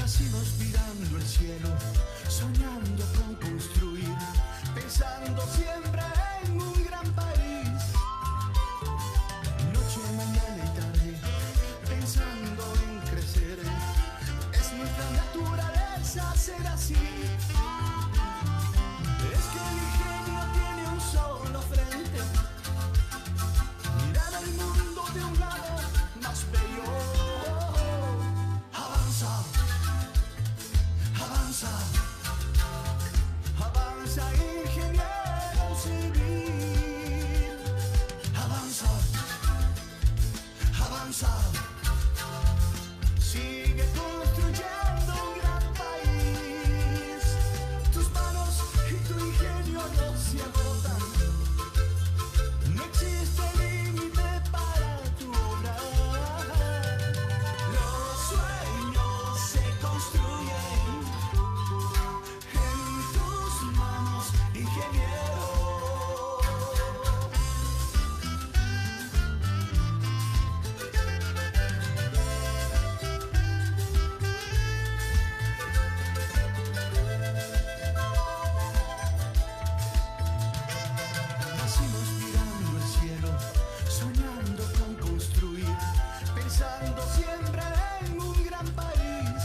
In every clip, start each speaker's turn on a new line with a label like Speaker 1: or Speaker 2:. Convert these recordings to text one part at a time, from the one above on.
Speaker 1: Nacimos mirando el cielo, soñando con construir, pensando siempre en un gran país. Noche, mañana y tarde, pensando en crecer. Es nuestra naturaleza ser así. Es que el ingenio tiene un solo frente, mirar al mundo de un lado más bello. Avanza, avanza, avanza, ingeniero civil. Avanza, avanza, sigue construyendo un gran país. Tus manos y tu ingenio no se agotan. No existe límite para tu obra. Los sueños se construyen en tus manos, ingeniero. Nacimos mirando el cielo, soñando con construir, pensando siempre en un gran país.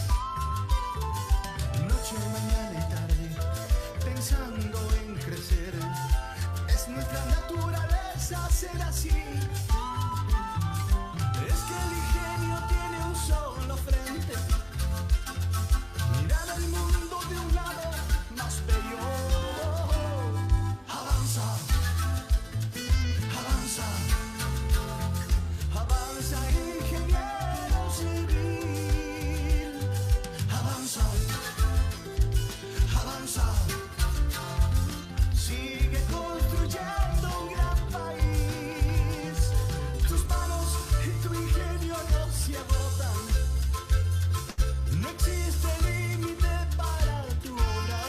Speaker 1: Noche, mañana y tarde, pensando en crecer. Es nuestra naturaleza ser así. Es que el ingenio tiene un solo frente, mirar al mundo de un lado más bello. Avanza, avanza, avanza, ingeniero civil. Avanza, avanza, sigue construyendo un gran país. Tus manos y tu ingenio no se agotan. No existe límite para tu obra.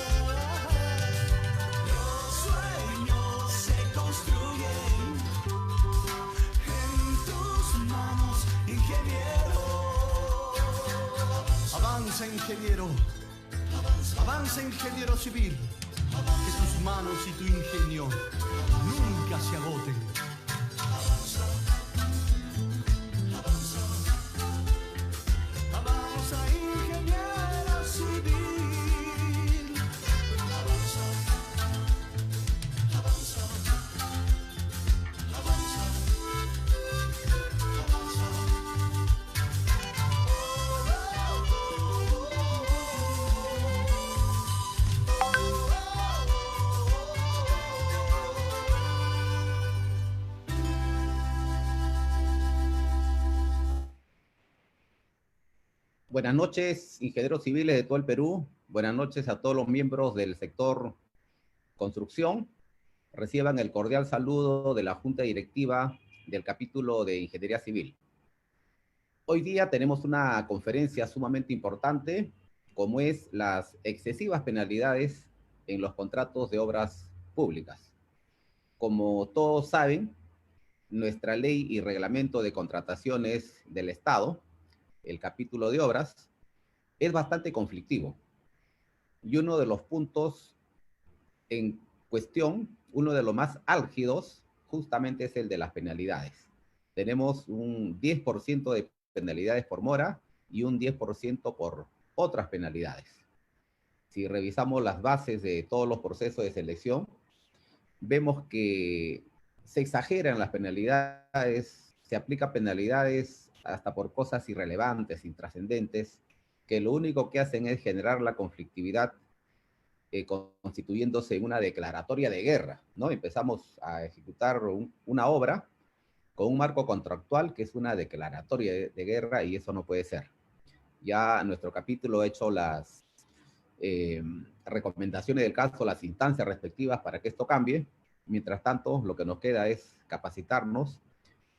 Speaker 1: Los sueños se construyen en tus manos, ingeniero. Avanza, ingeniero. Avanza, ingeniero civil. Que tus manos y tu ingenio nunca se agoten. Avanza, ingeniero civil. Avanza, avanza, avanza,
Speaker 2: Buenas noches, ingenieros civiles de todo el Perú. Buenas noches a todos los miembros del sector construcción. Reciban el cordial saludo de la Junta Directiva del capítulo de Ingeniería Civil. Hoy día tenemos una conferencia sumamente importante, como es las excesivas penalidades en los contratos de obras públicas. Como todos saben, nuestra ley y reglamento de contrataciones del Estado, el capítulo de obras, es bastante conflictivo. Y uno de los puntos en cuestión, uno de los más álgidos, justamente es el de las penalidades. Tenemos un 10% de penalidades por mora y un 10% por otras penalidades. Si revisamos las bases de todos los procesos de selección, vemos que se exageran las penalidades, se aplican penalidades hasta por cosas irrelevantes, intrascendentes, que lo único que hacen es generar la conflictividad, constituyéndose en una declaratoria de guerra, ¿no? Empezamos a ejecutar una obra con un marco contractual que es una declaratoria de guerra, y eso no puede ser. Ya nuestro capítulo ha hecho las recomendaciones del caso, las instancias respectivas para que esto cambie. Mientras tanto, lo que nos queda es capacitarnos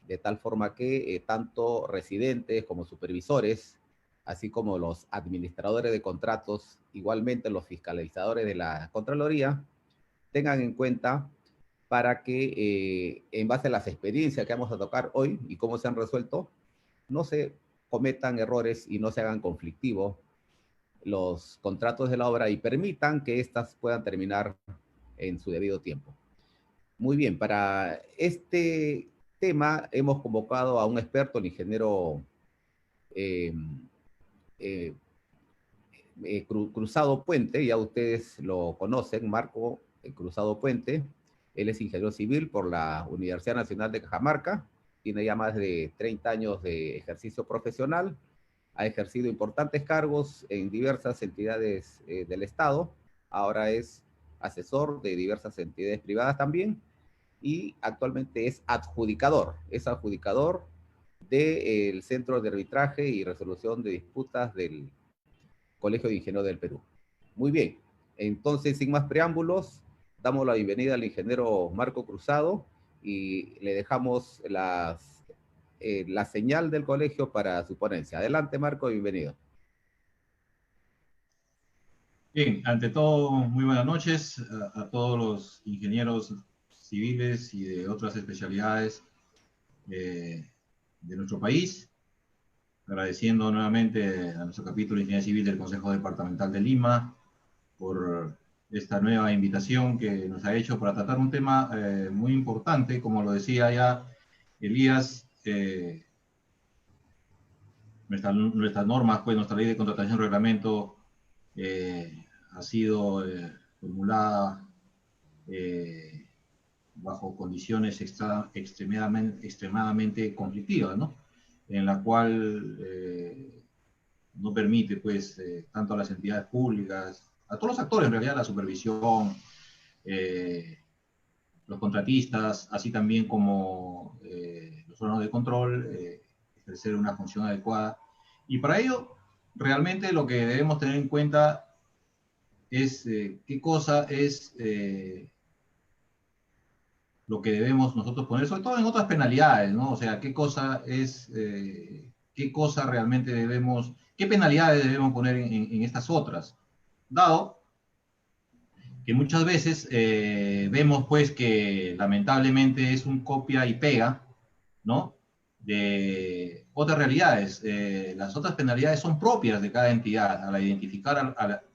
Speaker 2: de tal forma que tanto residentes como supervisores, así como los administradores de contratos, igualmente los fiscalizadores de la Contraloría, tengan en cuenta para que en base a las experiencias que vamos a tocar hoy y cómo se han resuelto, no se cometan errores y no se hagan conflictivos los contratos de la obra y permitan que éstas puedan terminar en su debido tiempo. Muy bien, para este tema hemos convocado a un experto, el ingeniero eh, eh, Cruzado Puente, ya ustedes lo conocen, Marco Cruzado Puente. Él es ingeniero civil por la Universidad Nacional de Cajamarca, tiene ya más de 30 años de ejercicio profesional, ha ejercido importantes cargos en diversas entidades del Estado, ahora es asesor de diversas entidades privadas también, y actualmente es adjudicador del Centro de Arbitraje y Resolución de Disputas del Colegio de Ingenieros del Perú. Muy bien, entonces sin más preámbulos, damos la bienvenida al ingeniero Marco Cruzado y le dejamos la señal del colegio para su ponencia. Adelante, Marco, bienvenido.
Speaker 3: Bien, ante todo, muy buenas noches a todos los ingenieros civiles y de otras especialidades de nuestro país. Agradeciendo nuevamente a nuestro capítulo de Ingeniería Civil del Consejo Departamental de Lima por esta nueva invitación que nos ha hecho para tratar un tema muy importante, como lo decía ya Elías, nuestras normas, pues nuestra ley de contratación y reglamento ha sido formulada bajo condiciones extremadamente conflictivas, ¿no? En la cual no permite, pues, tanto a las entidades públicas, a todos los actores, en realidad, la supervisión, los contratistas, así también como los órganos de control, ejercer una función adecuada. Y para ello, realmente lo que debemos tener en cuenta es qué cosa es lo que debemos nosotros poner, sobre todo en otras penalidades, ¿no? O sea, qué cosa es, qué cosa realmente debemos, qué penalidades debemos poner en estas otras, dado que muchas veces vemos pues que lamentablemente es un copia y pega, ¿no? De otras realidades. Las otras penalidades son propias de cada entidad. Al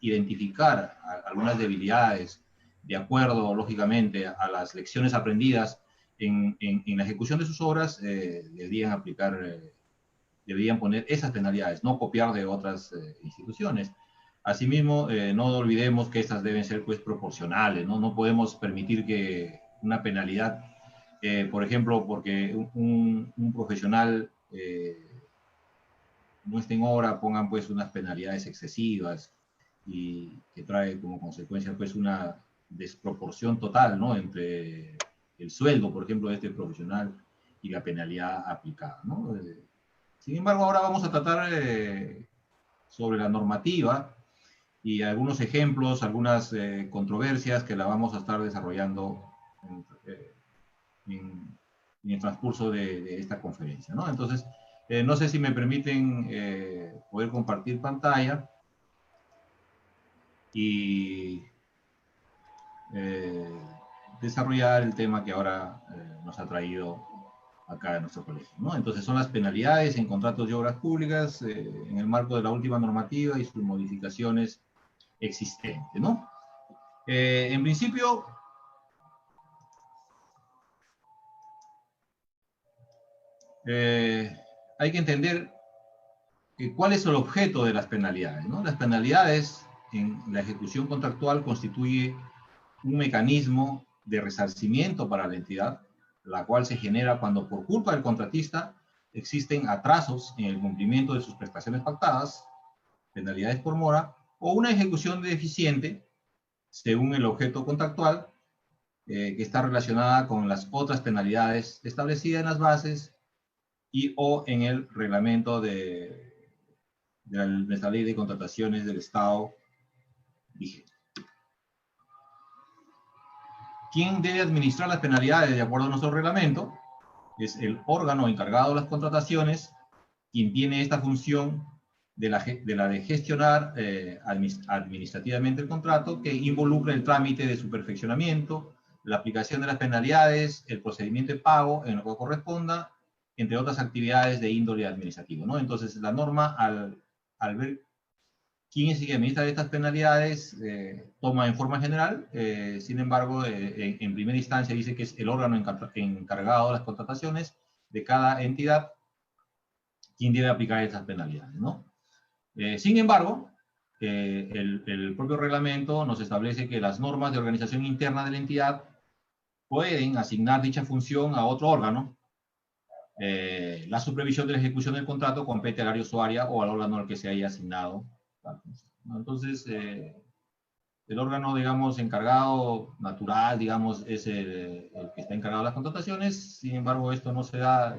Speaker 3: identificar algunas debilidades, de acuerdo, lógicamente, a las lecciones aprendidas en la ejecución de sus obras, deberían poner esas penalidades, no copiar de otras instituciones. Asimismo, no olvidemos que estas deben ser pues proporcionales, ¿no? No podemos permitir que una penalidad, por ejemplo, porque un profesional no esté en obra, pongan pues unas penalidades excesivas y que trae como consecuencia pues una desproporción total, ¿no? Entre el sueldo, por ejemplo, de este profesional y la penalidad aplicada, ¿no? Sin embargo, ahora vamos a tratar sobre la normativa y algunos ejemplos, algunas controversias que la vamos a estar desarrollando en el transcurso de esta conferencia, ¿no? Entonces, no sé si me permiten poder compartir pantalla y desarrollar el tema que ahora nos ha traído acá en nuestro colegio, ¿no? Entonces son las penalidades en contratos de obras públicas en el marco de la última normativa y sus modificaciones existentes, ¿no? En principio, hay que entender cuál es el objeto de las penalidades, ¿no? Las penalidades en la ejecución contractual constituye un mecanismo de resarcimiento para la entidad, la cual se genera cuando por culpa del contratista existen atrasos en el cumplimiento de sus prestaciones pactadas, penalidades por mora, o una ejecución deficiente, según el objeto contractual, que está relacionada con las otras penalidades establecidas en las bases y o en el reglamento de nuestra ley de contrataciones del Estado vigente. ¿Quién debe administrar las penalidades de acuerdo a nuestro reglamento? Es el órgano encargado de las contrataciones, quien tiene esta función de gestionar administrativamente el contrato, que involucra el trámite de su perfeccionamiento, la aplicación de las penalidades, el procedimiento de pago en lo que corresponda, entre otras actividades de índole administrativo, ¿no? Entonces, la norma, al ver quien es el que administra estas penalidades toma en forma general, sin embargo, en primera instancia dice que es el órgano encargado de las contrataciones de cada entidad quien debe aplicar estas penalidades, ¿no? Sin embargo, el propio reglamento nos establece que las normas de organización interna de la entidad pueden asignar dicha función a otro órgano. La supervisión de la ejecución del contrato compete al área usuaria o al órgano al que se haya asignado. Entonces, el órgano, digamos, encargado natural, digamos, es el que está encargado de las contrataciones. Sin embargo, esto no se da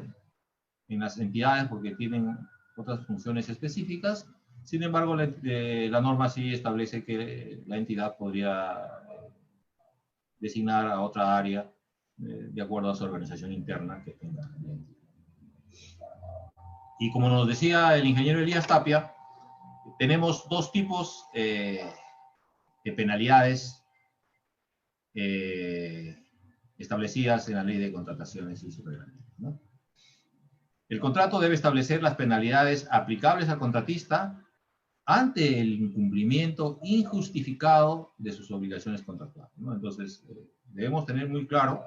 Speaker 3: en las entidades porque tienen otras funciones específicas. Sin embargo, la norma sí establece que la entidad podría designar a otra área de acuerdo a su organización interna que tenga la entidad. Y como nos decía el ingeniero Elías Tapia, tenemos dos tipos de penalidades establecidas en la ley de contrataciones y su reglamento, ¿no? El contrato debe establecer las penalidades aplicables al contratista ante el incumplimiento injustificado de sus obligaciones contractuales, ¿no? Entonces, debemos tener muy claro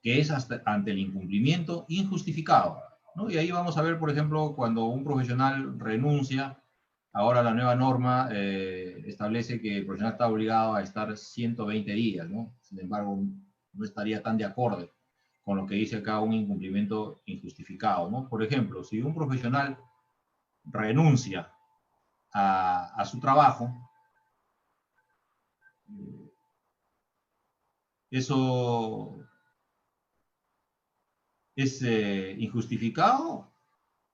Speaker 3: que es ante el incumplimiento injustificado, ¿no? Y ahí vamos a ver, por ejemplo, cuando un profesional renuncia, ahora la nueva norma establece que el profesional está obligado a estar 120 días, ¿no? Sin embargo, no estaría tan de acuerdo con lo que dice acá un incumplimiento injustificado, ¿no? Por ejemplo, si un profesional renuncia a su trabajo, eso es injustificado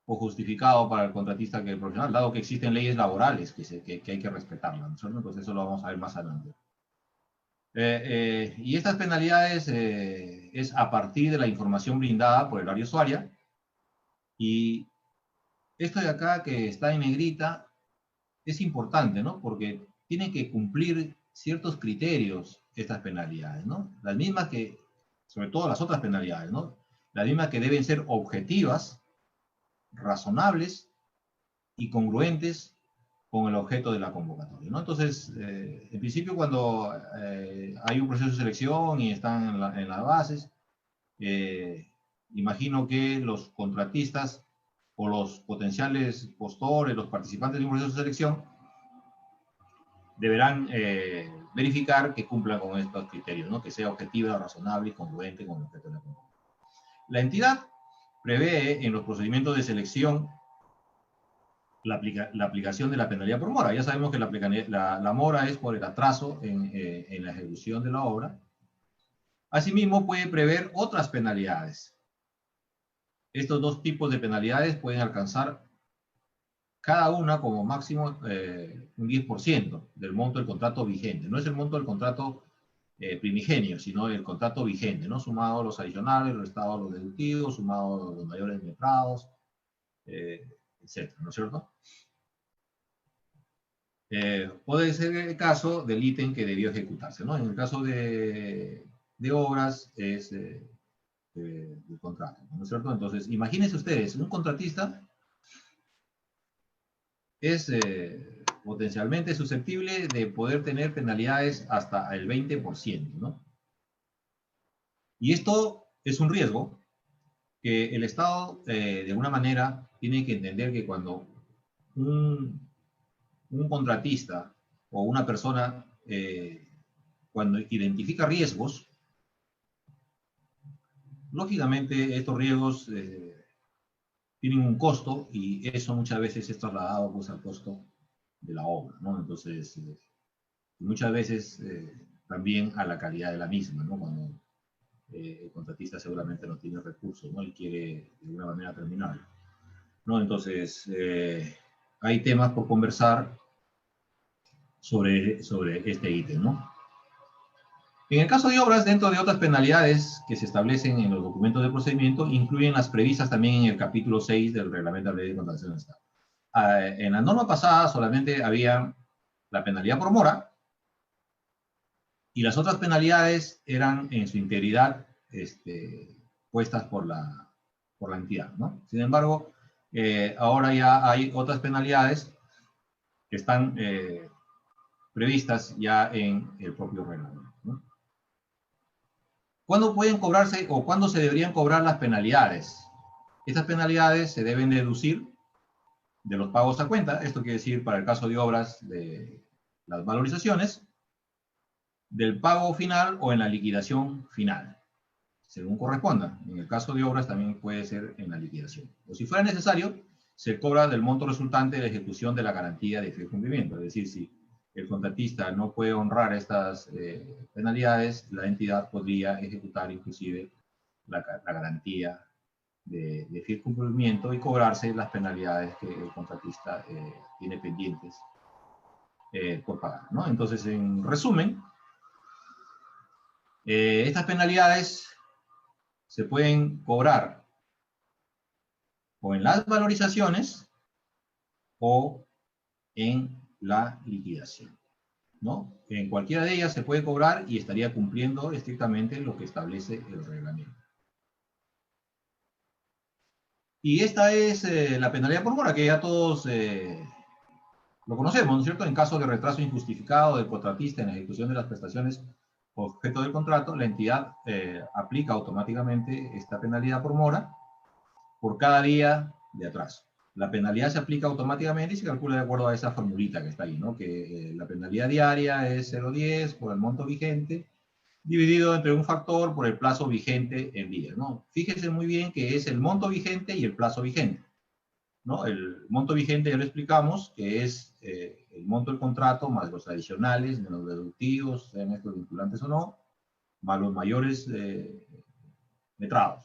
Speaker 3: o justificado para el contratista que el profesional, dado que existen leyes laborales que hay que respetarlas, ¿no? Entonces eso lo vamos a ver más adelante. Y estas penalidades es a partir de la información brindada por el área usuaria, y esto de acá que está en negrita es importante, ¿no? Porque tienen que cumplir ciertos criterios estas penalidades, ¿no? Las mismas que, sobre todo las otras penalidades, ¿no? Las mismas que deben ser objetivas, razonables y congruentes con el objeto de la convocatoria, ¿no? Entonces, en principio, cuando hay un proceso de selección y están en las bases, imagino que los contratistas o los potenciales postores, los participantes de un proceso de selección, deberán verificar que cumplan con estos criterios, ¿no? Que sea objetiva, razonable y congruente con el objeto de la convocatoria. La entidad prevé en los procedimientos de selección la aplicación de la penalidad por mora. Ya sabemos que la mora es por el atraso en la ejecución de la obra. Asimismo, puede prever otras penalidades. Estos dos tipos de penalidades pueden alcanzar cada una como máximo un 10% del monto del contrato vigente. No es el monto del contrato primigenio, sino el contrato vigente, ¿no? Sumado a los adicionales, restado a los deductivos, sumado a los mayores metrados, etc., ¿no es cierto? Puede ser el caso del ítem que debió ejecutarse, ¿no? En el caso de obras es del contrato, ¿no es cierto? Entonces, imagínense ustedes, un contratista es potencialmente susceptible de poder tener penalidades hasta el 20%, ¿no? Y esto es un riesgo que el Estado, de alguna manera, tiene que entender que cuando un contratista o una persona, cuando identifica riesgos, lógicamente estos riesgos tienen un costo y eso muchas veces es trasladado pues, al costo de la obra, ¿no? Entonces, muchas veces también a la calidad de la misma, ¿no? Cuando el contratista seguramente no tiene recursos, ¿no? Y quiere de alguna manera terminarlo, ¿no? Entonces, hay temas por conversar sobre este ítem, ¿no? En el caso de obras, dentro de otras penalidades que se establecen en los documentos de procedimiento, incluyen las previstas también en el capítulo 6 del Reglamento de la Ley de Contratación del Estado. En la norma pasada solamente había la penalidad por mora y las otras penalidades eran en su integridad puestas por la entidad, ¿no? Sin embargo, ahora ya hay otras penalidades que están previstas ya en el propio reglamento, ¿no? ¿Cuándo pueden cobrarse o cuándo se deberían cobrar las penalidades? Estas penalidades se deben deducir de los pagos a cuenta. Esto quiere decir, para el caso de obras, de las valorizaciones, del pago final o en la liquidación final, según corresponda. En el caso de obras también puede ser en la liquidación. O si fuera necesario, se cobra del monto resultante de la ejecución de la garantía de fiel cumplimiento. Es decir, si el contratista no puede honrar estas penalidades, la entidad podría ejecutar inclusive la garantía de fiel cumplimiento y cobrarse las penalidades que el contratista tiene pendientes por pagar, ¿no? Entonces, en resumen, estas penalidades se pueden cobrar o en las valorizaciones o en la liquidación, ¿no? En cualquiera de ellas se puede cobrar y estaría cumpliendo estrictamente lo que establece el reglamento. Y esta es la penalidad por mora, que ya todos lo conocemos, ¿no es cierto? En caso de retraso injustificado del contratista en la ejecución de las prestaciones objeto del contrato, la entidad aplica automáticamente esta penalidad por mora por cada día de atraso. La penalidad se aplica automáticamente y se calcula de acuerdo a esa formulita que está ahí, ¿no? Que la penalidad diaria es 0,10 por el monto vigente, dividido entre un factor por el plazo vigente en días, ¿no? Fíjese muy bien que es el monto vigente y el plazo vigente, ¿no? El monto vigente ya lo explicamos, que es el monto del contrato más los adicionales, menos los deductivos, sean estos vinculantes o no, más los mayores letrados.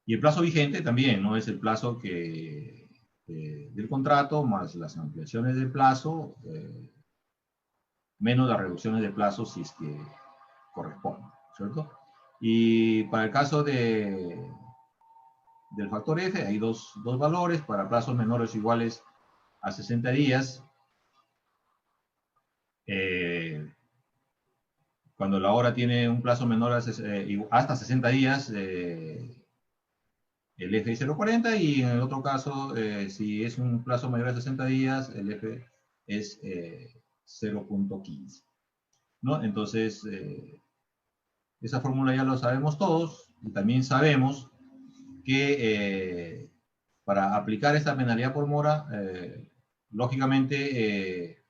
Speaker 3: Y el plazo vigente también, ¿no? Es el plazo del contrato más las ampliaciones del plazo, menos las reducciones de plazo si es que corresponde, ¿cierto? Y para el caso del factor F hay dos valores para plazos menores o iguales a 60 días. Cuando la obra tiene un plazo menor a hasta 60 días, el F es 0,40 y en el otro caso, si es un plazo mayor a 60 días, el F es 0,15, ¿no? Entonces, esa fórmula ya lo sabemos todos y también sabemos que para aplicar esta penalidad por mora, lógicamente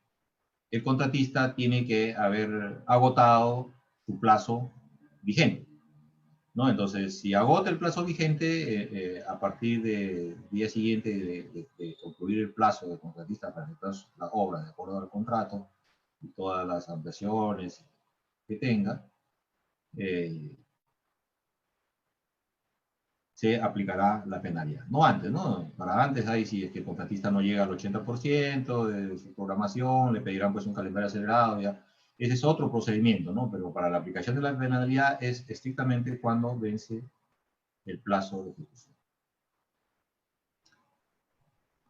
Speaker 3: el contratista tiene que haber agotado su plazo vigente, ¿no? Entonces, si agota el plazo vigente, a partir del día siguiente de concluir el plazo del contratista para ejecutar la obra de acuerdo al contrato y todas las ampliaciones que tenga, se aplicará la penalidad. No antes, ¿no? Para antes, ahí si es que el contratista no llega al 80% de su programación, le pedirán pues un calendario acelerado, ya. Ese es otro procedimiento, ¿no? Pero para la aplicación de la penalidad es estrictamente cuando vence el plazo de ejecución.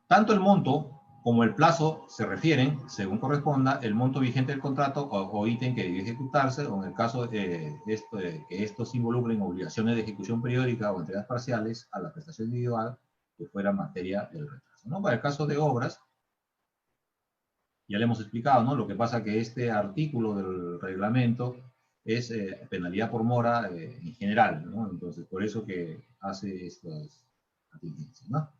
Speaker 3: Tanto el monto como el plazo se refieren, según corresponda, el monto vigente del contrato o ítem que debe ejecutarse, o en el caso de que estos involucren obligaciones de ejecución periódica o entregas parciales a la prestación individual que fuera materia del retraso, ¿no? Para el caso de obras, ya le hemos explicado, ¿no? Lo que pasa que este artículo del reglamento es penalidad por mora en general, ¿no? Entonces, por eso que hace estas atingencias, ¿no?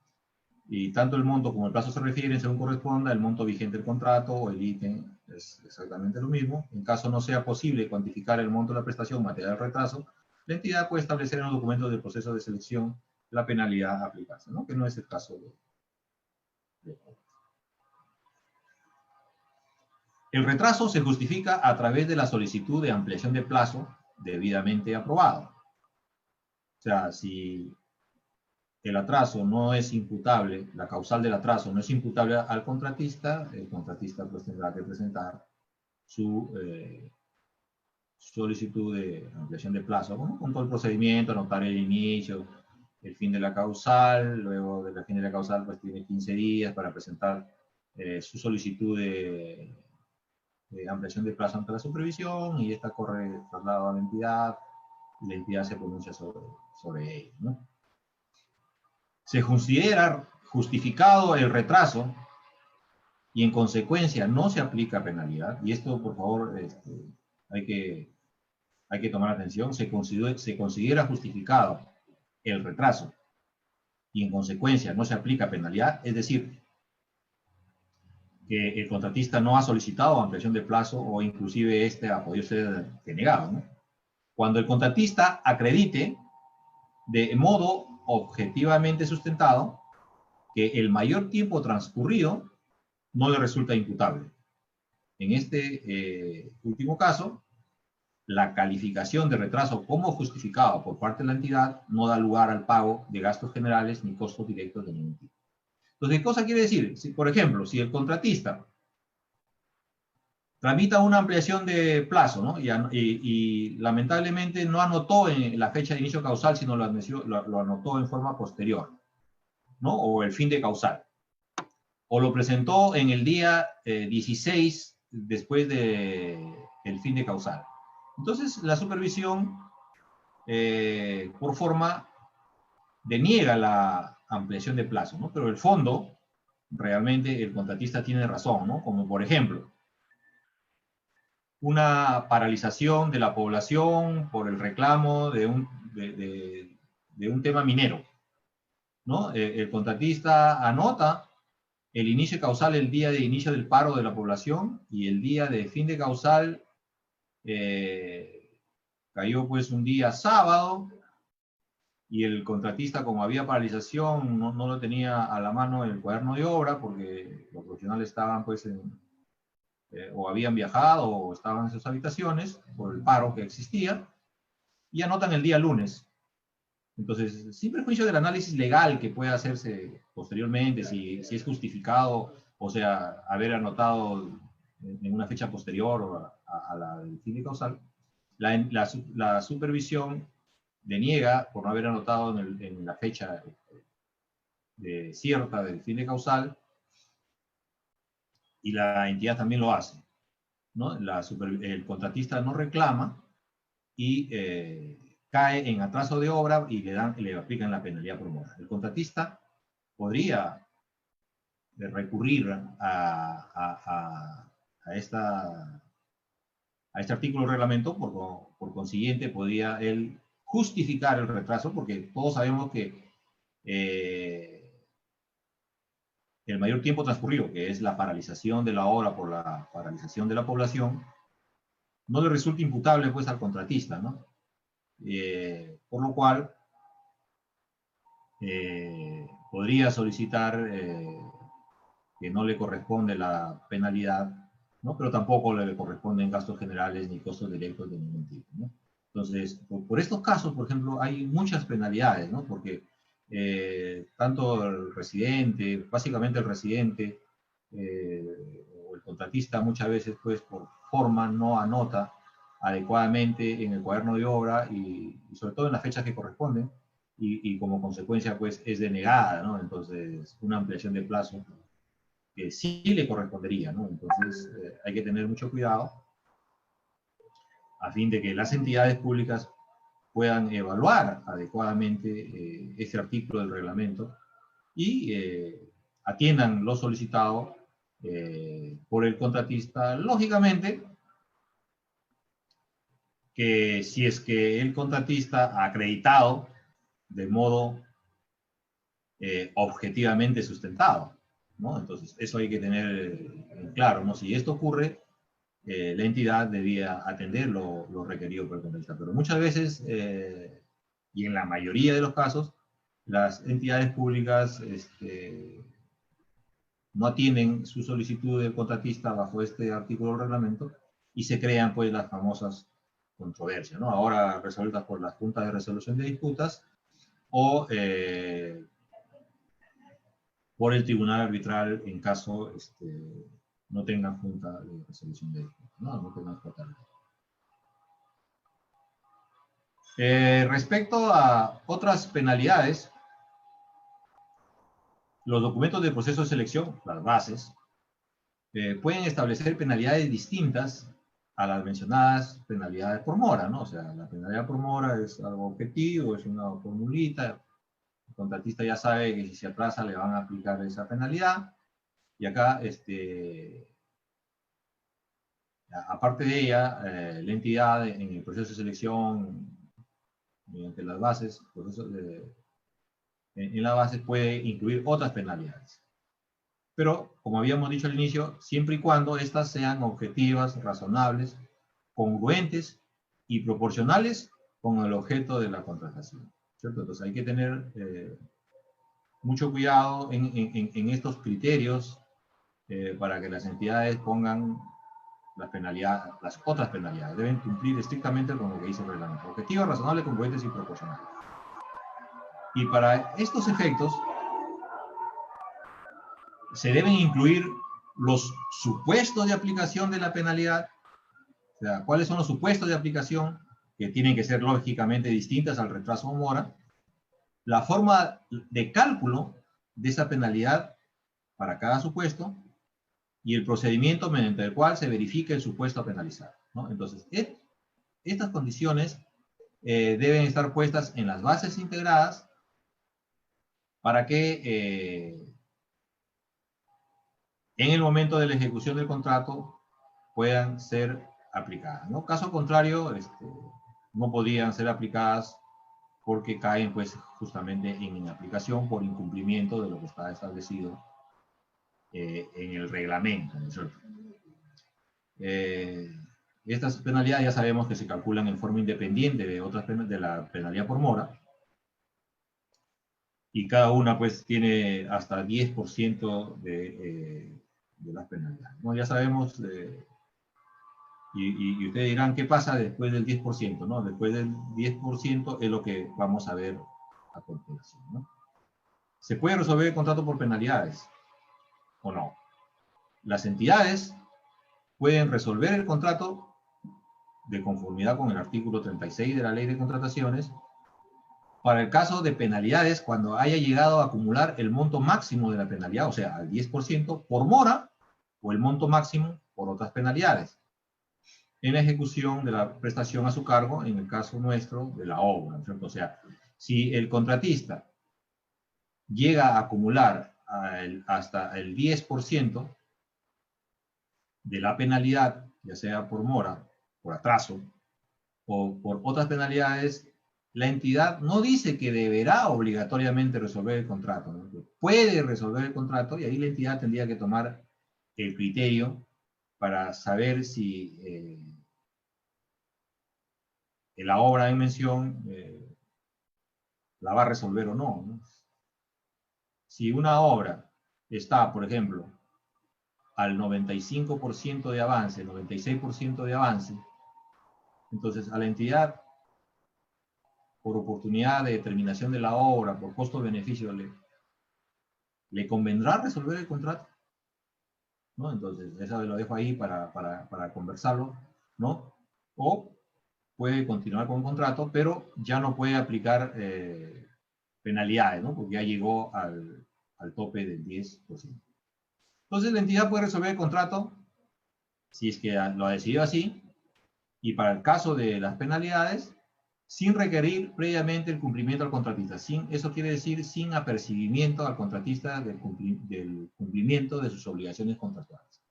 Speaker 3: Y tanto el monto como el plazo se refieren, según corresponda, el monto vigente del contrato o el ítem es exactamente lo mismo. En caso no sea posible cuantificar el monto de la prestación materia del retraso, la entidad puede establecer en los documentos del proceso de selección la penalidad a aplicarse, ¿no? Que no es el caso de El retraso se justifica a través de la solicitud de ampliación de plazo debidamente aprobado. O sea, si el atraso no es imputable, la causal del atraso no es imputable al contratista, el contratista pues tendrá que presentar su solicitud de ampliación de plazo, ¿no? Con todo el procedimiento, anotar el inicio, el fin de la causal, luego del fin de la causal pues tiene 15 días para presentar su solicitud de ampliación de plazo ante la supervisión y esta corre traslado a la entidad y la entidad se pronuncia sobre ello, ¿no? Se considera justificado el retraso y en consecuencia no se aplica penalidad, y esto por favor hay que tomar atención, se considera justificado el retraso y en consecuencia no se aplica penalidad, es decir, que el contratista no ha solicitado ampliación de plazo o inclusive ha podido ser denegado, ¿no? Cuando el contratista acredite de modo objetivamente sustentado que el mayor tiempo transcurrido no le resulta imputable. En este último caso, la calificación de retraso como justificado por parte de la entidad no da lugar al pago de gastos generales ni costos directos de ningún tipo. Entonces, ¿qué cosa quiere decir? Si, por ejemplo, si el contratista tramita una ampliación de plazo, ¿no? y lamentablemente no anotó en la fecha de inicio causal, sino lo anotó en forma posterior, ¿no? O el fin de causal. O lo presentó en el día 16 después del fin de causal. Entonces, la supervisión, por forma, deniega la ampliación de plazo, ¿no? Pero el fondo, realmente el contratista tiene razón, ¿no? Como por ejemplo, una paralización de la población por el reclamo de un tema minero, ¿no? El contratista anota el inicio causal el día de inicio del paro de la población y el día de fin de causal cayó pues un día sábado y el contratista, como había paralización, no lo tenía a la mano el cuaderno de obra porque los profesionales estaban pues o habían viajado o estaban en sus habitaciones por el paro que existía, y anotan el día lunes. Entonces, sin perjuicio del análisis legal que pueda hacerse posteriormente, si es justificado, o sea, haber anotado en una fecha posterior a la del fin de causal, la supervisión deniega por no haber anotado en la fecha cierta del fin de causal, y la entidad también lo hace, ¿no? El contratista no reclama y cae en atraso de obra y le aplican la penalidad por mora. El contratista podría recurrir a este artículo del reglamento, por consiguiente podría él justificar el retraso, porque todos sabemos que el mayor tiempo transcurrido, que es la paralización de la obra por la paralización de la población, no le resulta imputable pues al contratista, ¿no? Por lo cual podría solicitar que no le corresponde la penalidad, ¿no? Pero tampoco le corresponden gastos generales ni costos directos de ningún tipo, ¿no? Entonces, por estos casos, por ejemplo, hay muchas penalidades, ¿no? Porque tanto el residente, básicamente el residente o el contratista muchas veces, pues, por forma no anota adecuadamente en el cuaderno de obra y sobre todo en las fechas que corresponden y como consecuencia, pues, es denegada, ¿no? Entonces, una ampliación de plazo que sí le correspondería, ¿no? Entonces, hay que tener mucho cuidado a fin de que las entidades públicas puedan evaluar adecuadamente ese artículo del reglamento y atiendan lo solicitado por el contratista. Lógicamente, que si es que el contratista ha acreditado de modo objetivamente sustentado, ¿no? Entonces, eso hay que tener claro, ¿no? Si esto ocurre, la entidad debía atender lo requerido por el contratista. Pero muchas veces, y en la mayoría de los casos, las entidades públicas no atienden su solicitud del contratista bajo este artículo del reglamento y se crean pues las famosas controversias, ¿no? Ahora resueltas por las juntas de resolución de disputas o por el tribunal arbitral en caso no tengan junta de resolución de disputas, no tengan fatalidad. Respecto a otras penalidades, los documentos de proceso de selección, las bases, pueden establecer penalidades distintas a las mencionadas penalidades por mora, ¿no? O sea, la penalidad por mora es algo objetivo, es una formulita, el contratista ya sabe que si se aplaza le van a aplicar esa penalidad, Y acá, aparte de ella, la entidad en el proceso de selección, mediante las bases, en la base puede incluir otras penalidades. Pero, como habíamos dicho al inicio, siempre y cuando estas sean objetivas, razonables, congruentes y proporcionales con el objeto de la contratación, ¿cierto? Entonces hay que tener mucho cuidado en estos criterios para que las entidades pongan las penalidades, las otras penalidades. Deben cumplir estrictamente con lo que dice el reglamento. Objetivos, razonables, congruentes y proporcionales. Y para estos efectos se deben incluir los supuestos de aplicación de la penalidad. O sea, ¿cuáles son los supuestos de aplicación? Que tienen que ser lógicamente distintas al retraso o mora. La forma de cálculo de esa penalidad para cada supuesto y el procedimiento mediante el cual se verifica el supuesto a penalizar, ¿no? Entonces, estas condiciones deben estar puestas en las bases integradas para que en el momento de la ejecución del contrato puedan ser aplicadas, ¿no? Caso contrario, no podrían ser aplicadas porque caen, pues, justamente en inaplicación por incumplimiento de lo que está establecido en el reglamento, ¿no es cierto? Estas penalidades ya sabemos que se calculan en forma independiente de otras de la penalidad por mora, y cada una, pues, tiene hasta 10% de las penalidades, ¿no? Ya sabemos, y ustedes dirán, ¿qué pasa después del 10%? ¿No? Después del 10% es lo que vamos a ver a continuación, ¿no? ¿Se puede resolver el contrato por penalidades o no? Las entidades pueden resolver el contrato de conformidad con el artículo 36 de la Ley de Contrataciones para el caso de penalidades cuando haya llegado a acumular el monto máximo de la penalidad, o sea, al 10% por mora o el monto máximo por otras penalidades, en la ejecución de la prestación a su cargo, en el caso nuestro, de la obra, ¿no es cierto? O sea, si el contratista llega a acumular hasta el 10% de la penalidad, ya sea por mora, por atraso, o por otras penalidades, la entidad no dice que deberá obligatoriamente resolver el contrato, ¿no? Puede resolver el contrato, y ahí la entidad tendría que tomar el criterio para saber si la obra en mención la va a resolver o no, ¿no? Si una obra está, por ejemplo, al 95% de avance, 96% de avance, entonces a la entidad, por oportunidad de terminación de la obra, por costo-beneficio, le convendrá resolver el contrato, ¿no? Entonces, eso lo dejo ahí para conversarlo, ¿no? O puede continuar con el contrato, pero ya no puede aplicar penalidades, ¿no? Porque ya llegó al tope del 10%. Entonces, la entidad puede resolver el contrato si es que lo ha decidido así, y para el caso de las penalidades, sin requerir previamente el cumplimiento al contratista. Eso quiere decir sin apercibimiento al contratista del cumplimiento de sus obligaciones contractuales,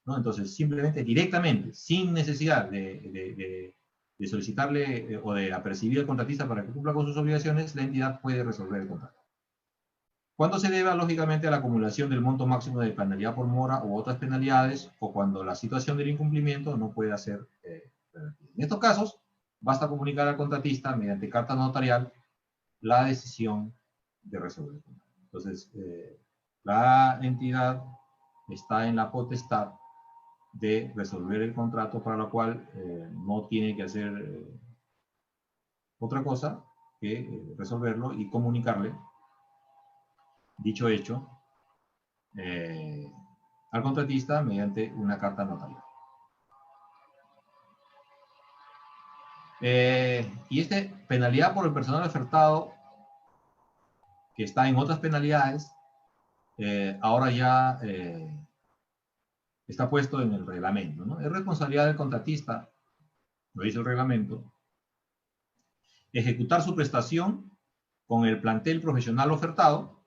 Speaker 3: ¿no? Entonces, simplemente, directamente, sin necesidad de solicitarle o de apercibir al contratista para que cumpla con sus obligaciones, la entidad puede resolver el contrato. Cuando se deba, lógicamente, a la acumulación del monto máximo de penalidad por mora u otras penalidades, o cuando la situación del incumplimiento no puede ser revertida. En estos casos, basta comunicar al contratista mediante carta notarial la decisión de resolver el contrato. Entonces, la entidad está en la potestad de resolver el contrato, para lo cual no tiene que hacer otra cosa que resolverlo y comunicarle dicho hecho al contratista mediante una carta notarial. Y penalidad por el personal ofertado, que está en otras penalidades, ahora ya está puesto en el reglamento, ¿no? Es responsabilidad del contratista, lo dice el reglamento, ejecutar su prestación con el plantel profesional ofertado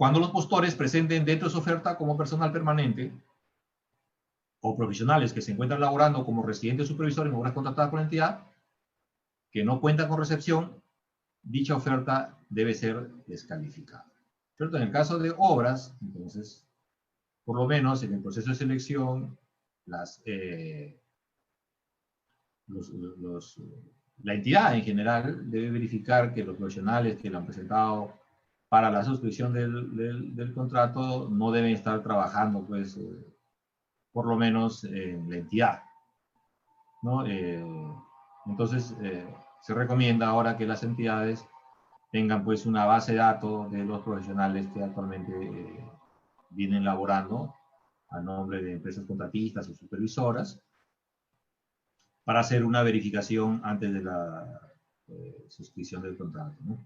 Speaker 3: cuando los postores presenten dentro de su oferta como personal permanente o profesionales que se encuentran laborando como residentes supervisores en obras contratadas por la entidad, que no cuentan con recepción, dicha oferta debe ser descalificada. ¿Cierto? En el caso de obras, entonces, por lo menos en el proceso de selección, la entidad en general debe verificar que los profesionales que lo han presentado para la suscripción del contrato no deben estar trabajando, pues, por lo menos en la entidad, ¿no? Entonces, se recomienda ahora que las entidades tengan, pues, una base de datos de los profesionales que actualmente vienen laborando a nombre de empresas contratistas o supervisoras para hacer una verificación antes de la suscripción del contrato, ¿no?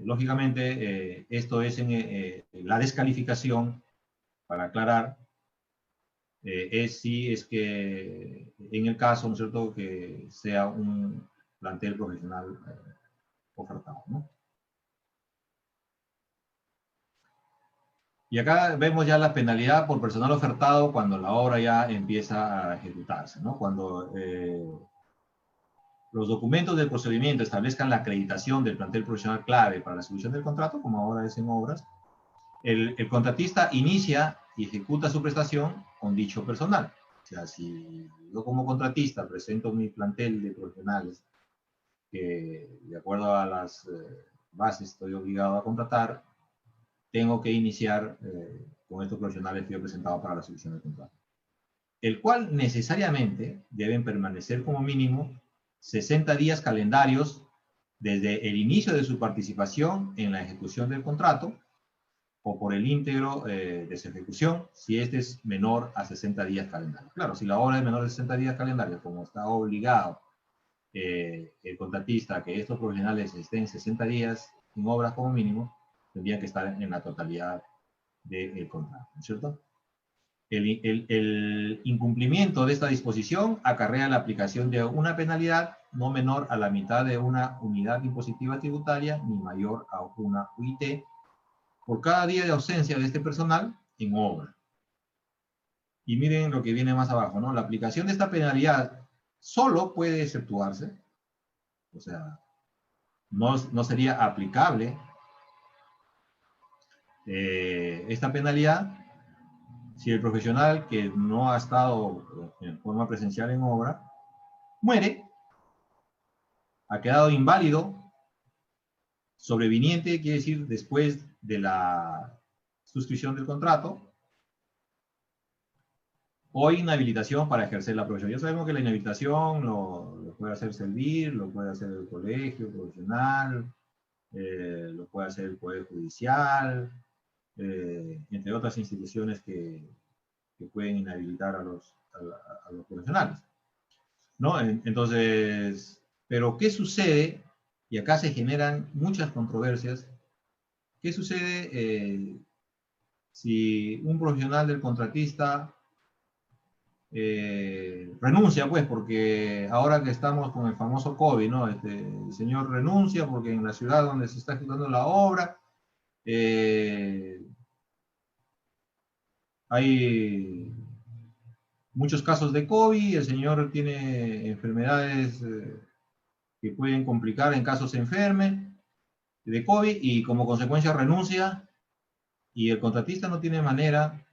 Speaker 3: Lógicamente, esto es en la descalificación, para aclarar, es si es que en el caso, ¿no es cierto?, que sea un plantel profesional ofertado, ¿no? Y acá vemos ya la penalidad por personal ofertado cuando la obra ya empieza a ejecutarse, ¿no? Cuando los documentos del procedimiento establezcan la acreditación del plantel profesional clave para la ejecución del contrato, como ahora es en obras, el contratista inicia y ejecuta su prestación con dicho personal. O sea, si yo como contratista presento mi plantel de profesionales que de acuerdo a las bases estoy obligado a contratar, tengo que iniciar con estos profesionales que yo he presentado para la ejecución del contrato, el cual necesariamente deben permanecer como mínimo 60 días calendarios desde el inicio de su participación en la ejecución del contrato o por el íntegro de su ejecución, si este es menor a 60 días calendarios. Claro, si la obra es menor de 60 días calendarios, como está obligado el contratista a que estos profesionales estén 60 días en obras como mínimo, tendrían que estar en la totalidad del contrato, ¿no es cierto? El incumplimiento de esta disposición acarrea la aplicación de una penalidad no menor a la mitad de una unidad impositiva tributaria ni mayor a una UIT por cada día de ausencia de este personal en obra. Y miren lo que viene más abajo, ¿no? La aplicación de esta penalidad solo puede exceptuarse, o sea, no sería aplicable esta penalidad si el profesional que no ha estado en forma presencial en obra muere, ha quedado inválido, sobreviniente, quiere decir después de la suscripción del contrato, o inhabilitación para ejercer la profesión. Ya sabemos que la inhabilitación lo puede hacer servir, lo puede hacer el colegio profesional, lo puede hacer el Poder Judicial, entre otras instituciones que pueden inhabilitar a los profesionales, ¿no? Entonces, pero ¿qué sucede? Y acá se generan muchas controversias. ¿Qué sucede si un profesional del contratista renuncia, pues, porque ahora que estamos con el famoso COVID, ¿no? El señor renuncia porque en la ciudad donde se está ejecutando la obra hay muchos casos de COVID, el señor tiene enfermedades que pueden complicar en caso se enferme de COVID y como consecuencia renuncia y el contratista no tiene manera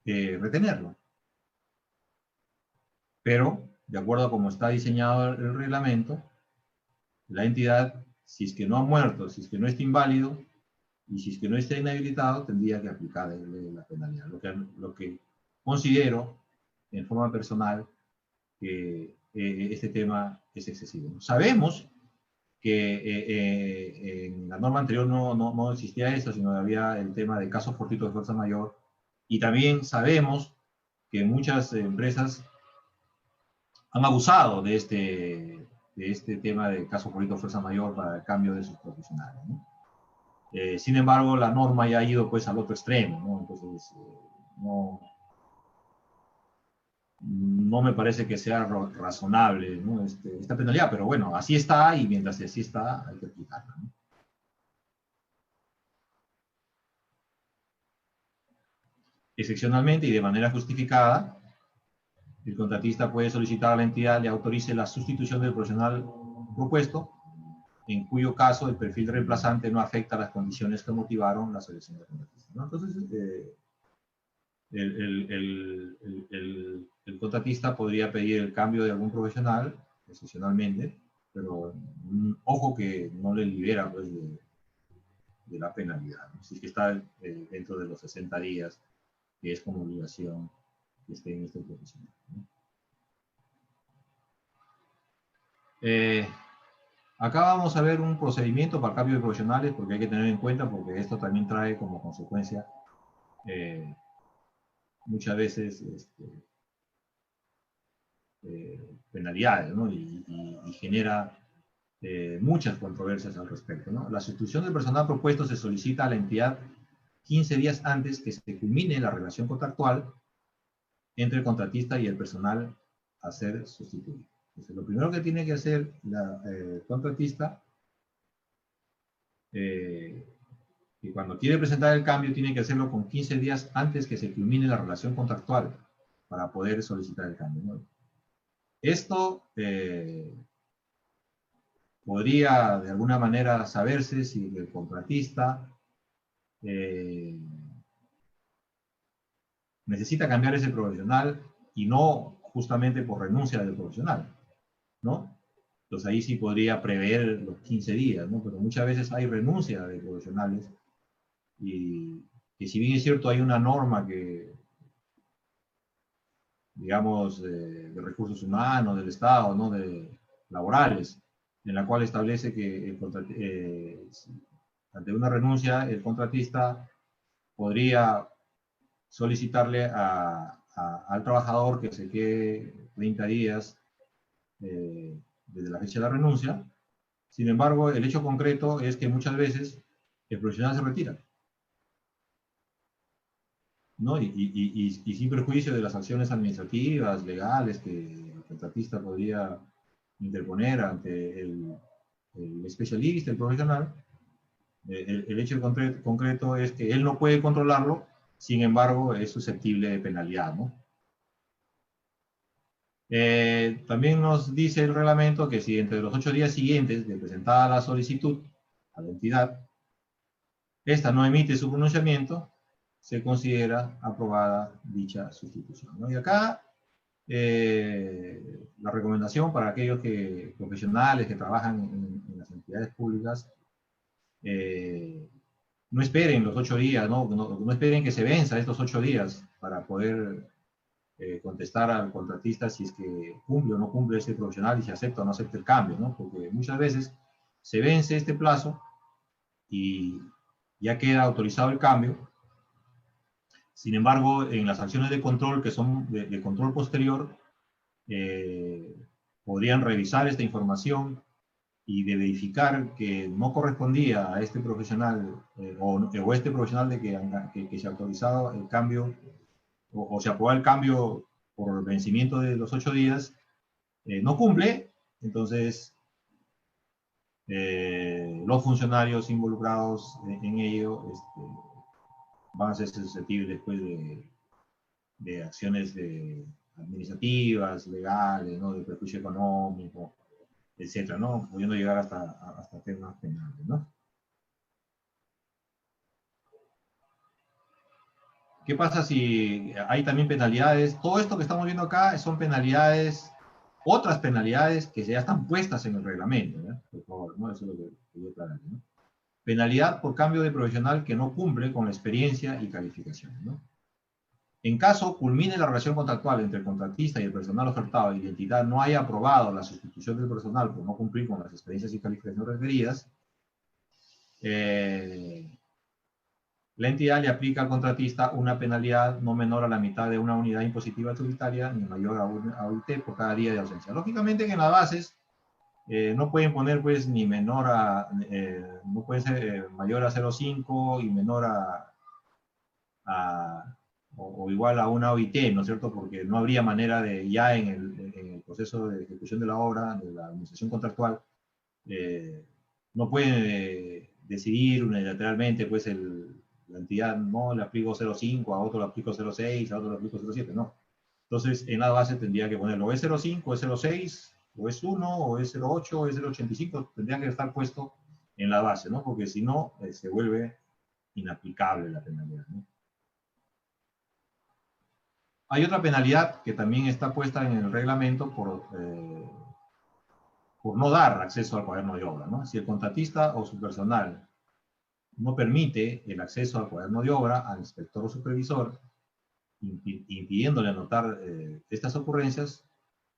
Speaker 3: de retenerlo. Pero, de acuerdo a cómo está diseñado el reglamento, la entidad, si es que no ha muerto, si es que no está inválido y si es que no está inhabilitado, tendría que aplicarle la penalidad. Lo que considero en forma personal que este tema es excesivo. Sabemos que en la norma anterior no existía eso, sino había el tema de caso fortuito de fuerza mayor, y también sabemos que muchas empresas han abusado de este tema de caso fortuito de fuerza mayor para el cambio de sus profesionales, ¿no? Sin embargo, la norma ya ha ido pues al otro extremo, ¿no? Entonces, no me parece que sea razonable, ¿no? Esta penalidad, pero bueno, así está y mientras así está hay que aplicarla, ¿no? Excepcionalmente y de manera justificada, el contratista puede solicitar a la entidad le autorice la sustitución del profesional propuesto, en cuyo caso el perfil reemplazante no afecta las condiciones que motivaron la selección del contratista, ¿no? Entonces, el contratista podría pedir el cambio de algún profesional, excepcionalmente, pero ojo que no le libera pues, de la penalidad, ¿no? Si es que está dentro de los 60 días, que es como obligación que esté en este profesional, ¿no? Acá vamos a ver un procedimiento para cambio de profesionales, porque hay que tener en cuenta, porque esto también trae como consecuencia muchas veces penalidades, ¿no? Y genera muchas controversias al respecto, ¿no? La sustitución del personal propuesto se solicita a la entidad 15 días antes que se culmine la relación contractual entre el contratista y el personal a ser sustituido. Entonces, lo primero que tiene que hacer la contratista, y cuando quiere presentar el cambio, tiene que hacerlo con 15 días antes que se culmine la relación contractual para poder solicitar el cambio, ¿no? Esto podría de alguna manera saberse si el contratista necesita cambiar ese profesional y no justamente por renuncia del profesional, ¿no? Entonces ahí sí podría prever los 15 días, ¿no? Pero muchas veces hay renuncia de profesionales y si bien es cierto hay una norma que, digamos, de recursos humanos, del Estado, ¿no? De laborales, en la cual establece que ante una renuncia el contratista podría solicitarle al trabajador que se quede 30 días desde la fecha de la renuncia. Sin embargo, el hecho concreto es que muchas veces el profesional se retira, ¿no? Y sin perjuicio de las acciones administrativas, legales, que el contratista podría interponer ante el especialista, el profesional, el hecho concreto es que él no puede controlarlo, sin embargo, es susceptible de penalidad, ¿no? También nos dice el reglamento que si entre los 8 días siguientes de presentada la solicitud a la entidad, esta no emite su pronunciamiento, se considera aprobada dicha sustitución, ¿no? Y acá la recomendación para aquellos profesionales que trabajan en las entidades públicas, no esperen los 8 días, no esperen que se venza estos 8 días para poder contestar al contratista si es que cumple o no cumple ese profesional y si acepta o no acepta el cambio, ¿no? Porque muchas veces se vence este plazo y ya queda autorizado el cambio. Sin embargo, en las acciones de control, que son de control posterior, podrían revisar esta información y de verificar que no correspondía a este profesional o este profesional de que se ha autorizado el cambio o se aprobó el cambio por vencimiento de los 8 días, no cumple. Entonces los funcionarios involucrados en ello van a ser susceptibles después de acciones administrativas, legales, ¿no? De perjuicio económico, etcétera, ¿no? Pudiendo llegar hasta temas penales, ¿no? ¿Qué pasa si hay también penalidades? Todo esto que estamos viendo acá son penalidades, otras penalidades que ya están puestas en el reglamento, ¿no? Por favor, ¿no? Eso es lo que quería aclarar, ¿no? Penalidad por cambio de profesional que no cumple con la experiencia y calificaciones, ¿no? En caso culmine la relación contractual entre el contratista y el personal ofertado y la entidad no haya aprobado la sustitución del personal por no cumplir con las experiencias y calificaciones referidas, la entidad le aplica al contratista una penalidad no menor a la mitad de una unidad impositiva tributaria ni mayor a una UIT por cada día de ausencia. Lógicamente que en las bases no pueden poner pues ni menor a, no puede ser mayor a 0,5 y menor o igual a una OIT, ¿no es cierto? Porque no habría manera de, ya en el proceso de ejecución de la obra, de la administración contractual, no pueden decidir unilateralmente pues la entidad no le aplico 0,5, a otro le aplico 0,6, a otro le aplico 0,7, no. Entonces, en la base tendría que ponerlo, es 0,5, es 0,6, o es 1, o es 0,8, o es 0,85, tendría que estar puesto en la base, ¿no? Porque si no, se vuelve inaplicable la penalidad, ¿no? Hay otra penalidad que también está puesta en el reglamento por no dar acceso al cuaderno de obra, ¿no? Si el contratista o su personal no permite el acceso al cuaderno de obra al inspector o supervisor, impidiéndole anotar estas ocurrencias,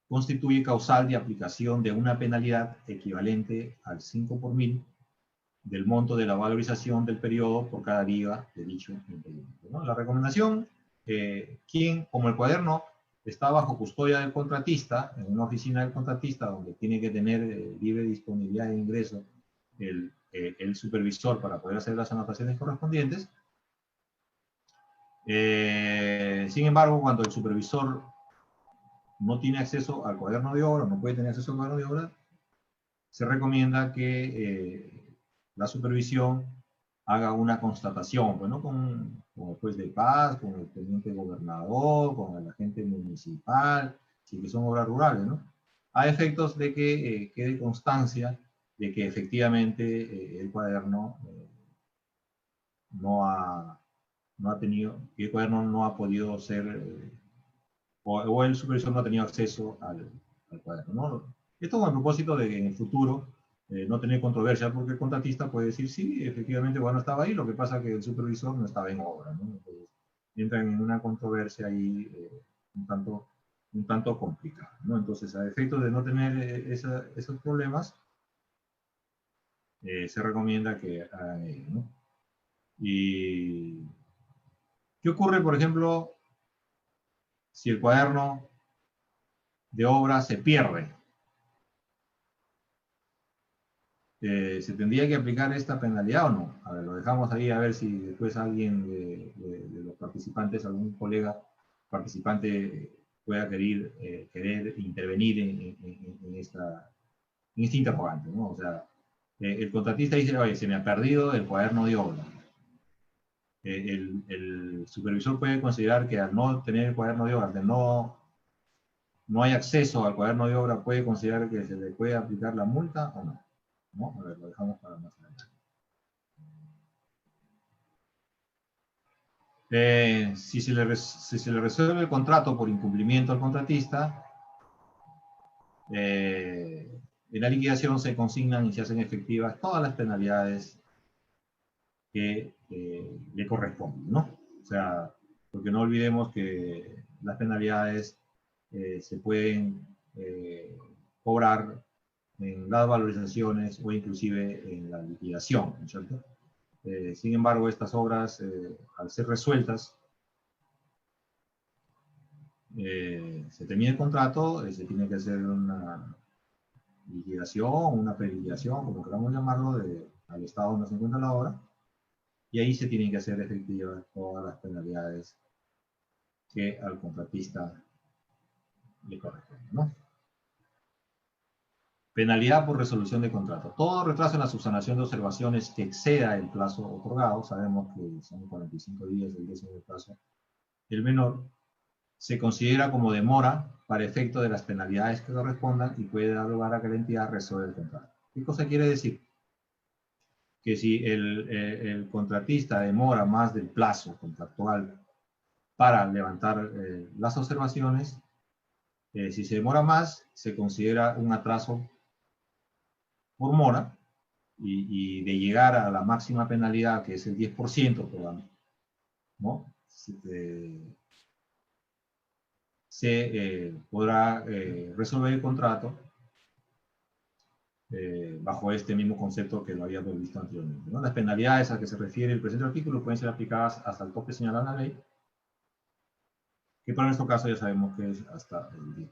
Speaker 3: constituye causal de aplicación de una penalidad equivalente al 5 por 1000 del monto de la valorización del periodo por cada día de dicho impedimento, ¿no? La recomendación, como el cuaderno está bajo custodia del contratista, en una oficina del contratista donde tiene que tener libre disponibilidad de ingreso el supervisor para poder hacer las anotaciones correspondientes. Sin embargo, cuando el supervisor no tiene acceso al cuaderno de obra, no puede tener acceso al cuaderno de obra, se recomienda que la supervisión haga una constatación, bueno, con el juez de paz, con el teniente gobernador, con el agente municipal, si que son obras rurales, ¿no? A efectos de que quede constancia de que efectivamente el cuaderno no ha tenido, que el cuaderno no ha podido ser, o el supervisor no ha tenido acceso al cuaderno, ¿no? Esto con el propósito de que en el futuro no tener controversia, porque el contratista puede decir, sí, efectivamente, bueno, estaba ahí, lo que pasa es que el supervisor no estaba en obra, ¿no? Entonces, entran en una controversia ahí un tanto complicada, ¿no? Entonces, a efectos de no tener esos problemas, se recomienda que hagan ello, ¿no? Y ¿qué ocurre, por ejemplo, si el cuaderno de obra se pierde? ¿Se tendría que aplicar esta penalidad o no? A ver, lo dejamos ahí a ver si después alguien de los participantes, algún colega participante pueda querer intervenir en este interrogante, ¿no? O sea, el contratista dice, oye, se me ha perdido el cuaderno de obra. El supervisor puede considerar que al no tener el cuaderno de obra, que no hay acceso al cuaderno de obra, puede considerar que se le puede aplicar la multa o no. ¿No? A ver, lo dejamos para más adelante. Si se le resuelve el contrato por incumplimiento al contratista, en la liquidación se consignan y se hacen efectivas todas las penalidades que le corresponden, ¿no? O sea, porque no olvidemos que las penalidades se pueden cobrar en las valorizaciones o inclusive en la liquidación, ¿no es cierto? Sin embargo, estas obras, al ser resueltas, se termina el contrato, se tiene que hacer una liquidación, una preliquidación, como queramos llamarlo, al estado donde se encuentra la obra, y ahí se tienen que hacer efectivas todas las penalidades que al contratista le corresponden, ¿no? Penalidad por resolución de contrato. Todo retraso en la subsanación de observaciones que exceda el plazo otorgado, sabemos que son 45 días del décimo plazo, el menor, se considera como demora para efecto de las penalidades que correspondan y puede dar lugar a que la entidad resuelva el contrato. ¿Qué cosa quiere decir? Que si el contratista demora más del plazo contractual para levantar las observaciones, si se demora más, se considera un atraso por mora, y de llegar a la máxima penalidad, que es el 10%, ¿no? Se podrá resolver el contrato bajo este mismo concepto que lo habíamos visto anteriormente, ¿no? Las penalidades a que se refiere el presente artículo pueden ser aplicadas hasta el tope señalado en la ley, que para nuestro caso ya sabemos que es hasta el 10%.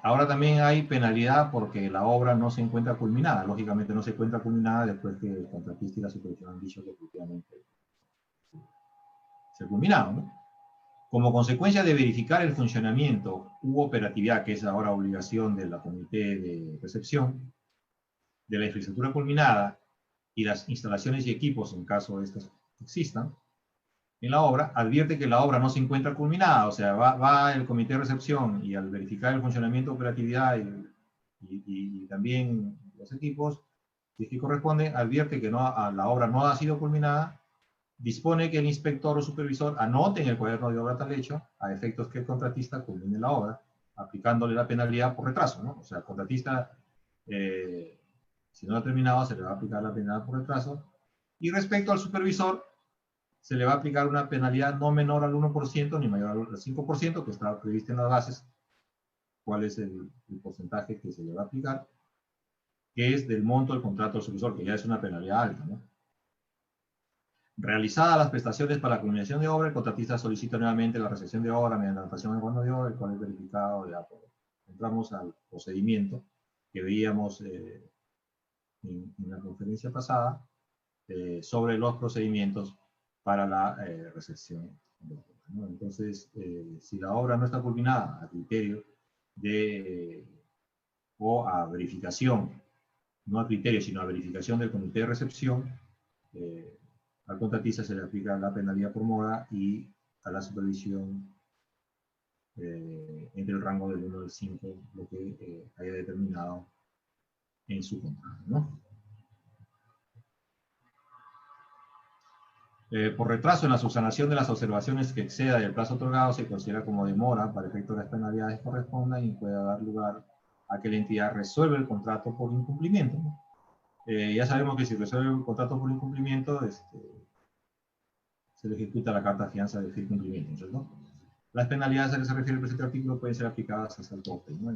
Speaker 3: Ahora también hay penalidad porque la obra no se encuentra culminada. Lógicamente no se encuentra culminada después que el contratista y la supervisión han dicho que efectivamente se ha culminado, ¿no? Como consecuencia de verificar el funcionamiento u operatividad, que es ahora obligación de la comité de recepción, de la infraestructura culminada y las instalaciones y equipos, en caso de estos existan, en la obra, advierte que la obra no se encuentra culminada, o sea, va el comité de recepción y al verificar el funcionamiento, operatividad y también los equipos, si es que corresponde, advierte que la obra no ha sido culminada, dispone que el inspector o supervisor anote en el cuaderno de obra tal hecho, a efectos que el contratista culmine la obra, aplicándole la penalidad por retraso, ¿no? O sea, el contratista, si no ha terminado, se le va a aplicar la penalidad por retraso. Y respecto al supervisor, se le va a aplicar una penalidad no menor al 1% ni mayor al 5%, que está prevista en las bases. ¿Cuál es el porcentaje que se le va a aplicar? Que es del monto del contrato del supervisor, que ya es una penalidad alta, ¿no? Realizadas las prestaciones para la culminación de obra, el contratista solicita nuevamente la recepción de obra mediante anotación en el cuaderno de obra, el cual es verificado. Ya, entramos al procedimiento que veíamos en la conferencia pasada sobre los procedimientos para la recepción de obra, ¿no? Entonces, si la obra no está culminada a criterio o a verificación, no a criterio, sino a verificación del comité de recepción, al contratista se le aplica la penalidad por mora y a la supervisión entre el rango del 1 al 5, lo que haya determinado en su contrato, ¿no? Por retraso en la subsanación de las observaciones que exceda del plazo otorgado se considera como demora para efecto de las penalidades correspondan y pueda dar lugar a que la entidad resuelva el contrato por incumplimiento, ¿no? Ya sabemos que si resuelve el contrato por incumplimiento, se le ejecuta la carta de fianza de firme cumplimiento, ¿cierto? Las penalidades a que se refiere el presente artículo pueden ser aplicadas hasta el tope, ¿no?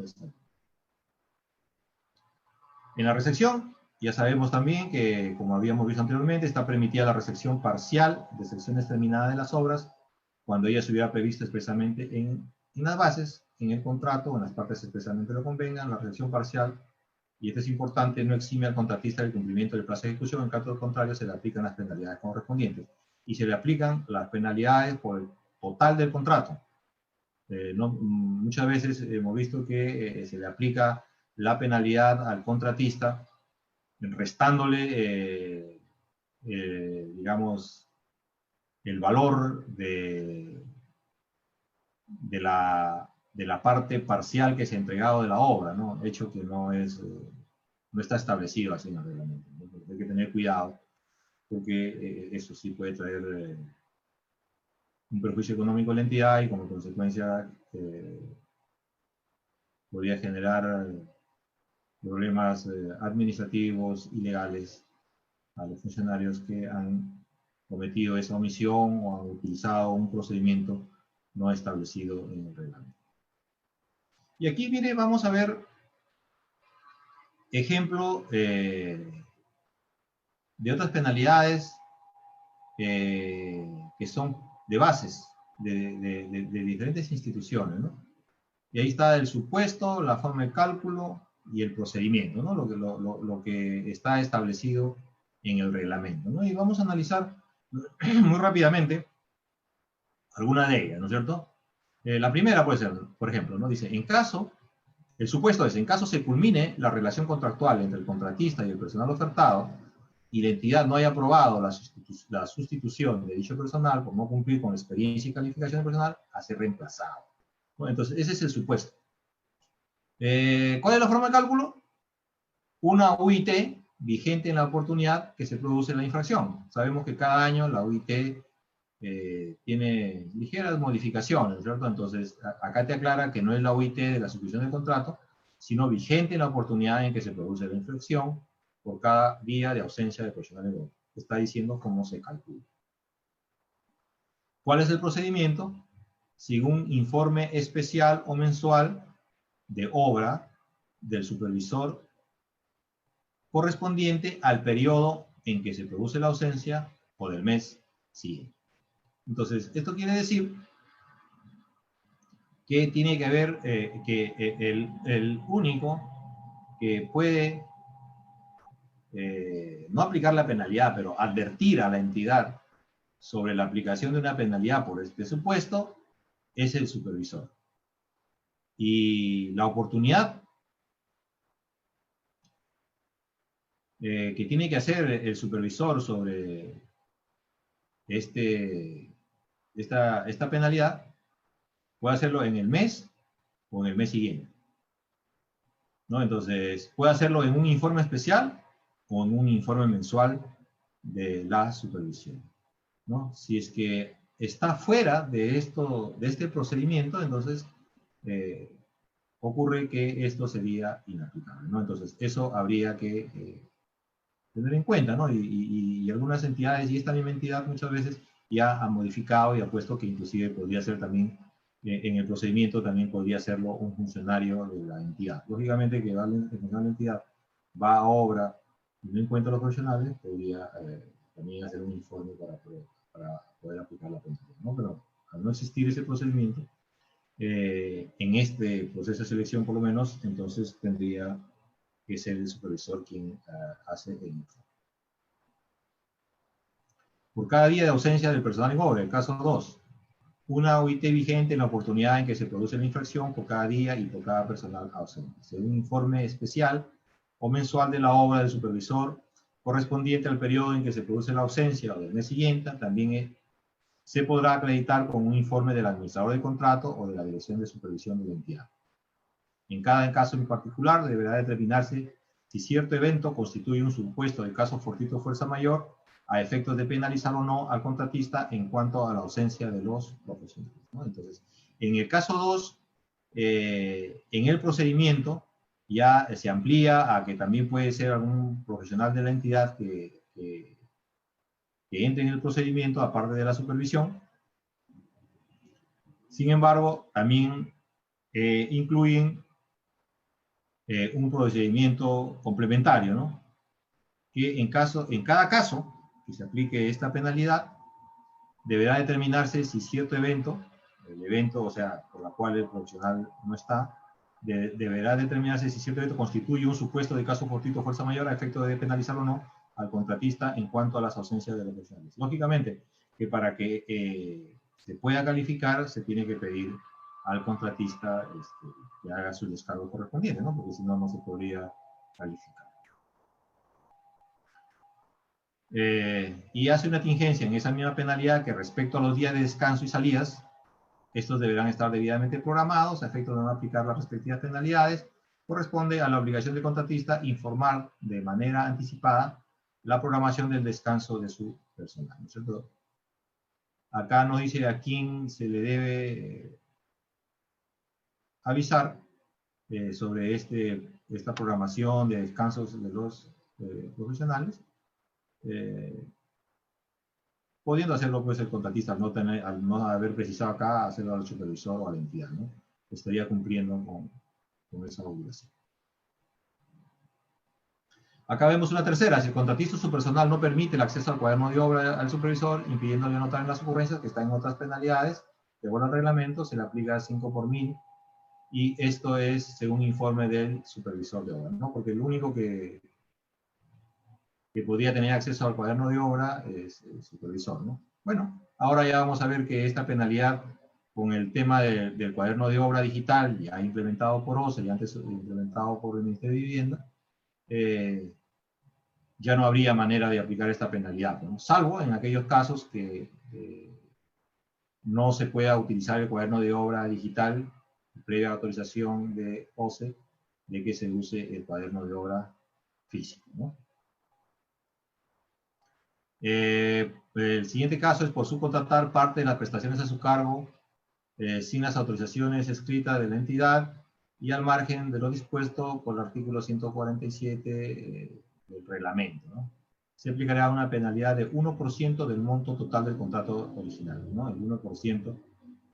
Speaker 3: En la recepción, ya sabemos también que, como habíamos visto anteriormente, está permitida la recepción parcial de secciones terminadas de las obras cuando ella se hubiera previsto expresamente en las bases, en el contrato o en las partes expresamente lo convengan. La recepción parcial, y esto es importante, no exime al contratista del cumplimiento del plazo de ejecución, en caso contrario se le aplican las penalidades correspondientes y se le aplican las penalidades por el total del contrato. Muchas veces hemos visto que se le aplica la penalidad al contratista restándole, digamos, el valor de la parte parcial que se ha entregado de la obra, ¿no? Hecho que no está establecido así en el reglamento, ¿no? Hay que tener cuidado, porque eso sí puede traer un perjuicio económico a la entidad y como consecuencia podría generar problemas administrativos y legales a los funcionarios que han cometido esa omisión o han utilizado un procedimiento no establecido en el reglamento. Y aquí, mire, vamos a ver ejemplo de otras penalidades que son de bases de diferentes instituciones, ¿no? Y ahí está el supuesto, la forma de cálculo y el procedimiento, ¿no? Lo que está establecido en el reglamento, ¿no? Y vamos a analizar muy rápidamente alguna de ellas, ¿no es cierto? La primera puede ser, por ejemplo, ¿no? Dice, el supuesto es, en caso se culmine la relación contractual entre el contratista y el personal ofertado y la entidad no haya aprobado la sustitución de dicho personal por no cumplir con la experiencia y calificación del personal, a ser reemplazado. ¿No? Entonces, ese es el supuesto. ¿Cuál es la forma de cálculo? Una UIT vigente en la oportunidad que se produce la infracción. Sabemos que cada año la UIT tiene ligeras modificaciones, ¿cierto? Entonces, acá te aclara que no es la UIT de la suscripción del contrato, sino vigente en la oportunidad en que se produce la infracción por cada día de ausencia de personal en obra. Está diciendo cómo se calcula. ¿Cuál es el procedimiento? Según informe especial o mensual de obra del supervisor correspondiente al periodo en que se produce la ausencia o del mes siguiente. Entonces, esto quiere decir que tiene que haber que el único que puede no aplicar la penalidad, pero advertir a la entidad sobre la aplicación de una penalidad por este supuesto, es el supervisor. Y la oportunidad que tiene que hacer el supervisor sobre esta penalidad, puede hacerlo en el mes o en el mes siguiente, ¿no? Entonces, puede hacerlo en un informe especial o en un informe mensual de la supervisión, ¿no? Si es que está fuera de este procedimiento, entonces ocurre que esto sería inaplicable, ¿no? Entonces, eso habría que tener en cuenta, ¿no? Y algunas entidades, y esta misma entidad muchas veces ya ha modificado y ha puesto que inclusive podría ser también, en el procedimiento también podría hacerlo un funcionario de la entidad. Lógicamente que el funcionario de la entidad va a obra y no encuentra a los profesionales, podría también hacer un informe para poder aplicar la penalidad, ¿no? Pero al no existir ese procedimiento, en este proceso de selección por lo menos, entonces tendría que ser el supervisor quien hace el informe. Por cada día de ausencia del personal en obra, el caso 2, una OIT vigente en la oportunidad en que se produce la infracción por cada día y por cada personal ausente. Según un informe especial o mensual de la obra del supervisor correspondiente al periodo en que se produce la ausencia o del mes siguiente, también se podrá acreditar con un informe del administrador de contrato o de la dirección de supervisión de la entidad. En cada caso en particular deberá determinarse si cierto evento constituye un supuesto de caso fortuito fuerza mayor a efectos de penalizar o no al contratista en cuanto a la ausencia de los profesionales, ¿no? Entonces, en el caso 2, en el procedimiento ya se amplía a que también puede ser algún profesional de la entidad que entre en el procedimiento aparte de la supervisión. Sin embargo, también incluyen un procedimiento complementario, ¿no? Que en cada caso que se aplique esta penalidad, deberá determinarse si cierto evento, el evento, o sea, por la cual el profesional no está, deberá determinarse si cierto evento constituye un supuesto de caso fortuito o fuerza mayor a efecto de penalizar o no al contratista en cuanto a las ausencias de los profesionales. Lógicamente, que para que se pueda calificar, se tiene que pedir al contratista que haga su descargo correspondiente, ¿no? Porque si no, no se podría calificar. Y hace una tingencia en esa misma penalidad que respecto a los días de descanso y salidas, estos deberán estar debidamente programados a efecto de no aplicar las respectivas penalidades. Corresponde a la obligación del contratista informar de manera anticipada la programación del descanso de su personal, ¿no es cierto? Acá nos dice a quién se le debe avisar sobre esta programación de descansos de los profesionales. Pudiendo hacerlo pues el contratista al no haber precisado acá, hacerlo al supervisor o a la entidad, ¿no? Estaría cumpliendo con esa obligación. Acá vemos una tercera: si el contratista o su personal no permite el acceso al cuaderno de obra al supervisor, impidiéndole anotar en las ocurrencias, que está en otras penalidades, de acuerdo al reglamento, se le aplica 5 por 1000, y esto es según informe del supervisor de obra, ¿no? Porque el único que podría tener acceso al cuaderno de obra es el supervisor, ¿no? Bueno, ahora ya vamos a ver que esta penalidad con el tema del cuaderno de obra digital, ya implementado por OCE y antes implementado por el Ministerio de Vivienda, ya no habría manera de aplicar esta penalidad, ¿no? Salvo en aquellos casos que no se pueda utilizar el cuaderno de obra digital previa autorización de OCE de que se use el cuaderno de obra físico, ¿no? El siguiente caso es por subcontratar parte de las prestaciones a su cargo sin las autorizaciones escritas de la entidad y al margen de lo dispuesto por el artículo 147 del reglamento, ¿no? Se aplicará una penalidad de 1% del monto total del contrato original, ¿no? El 1%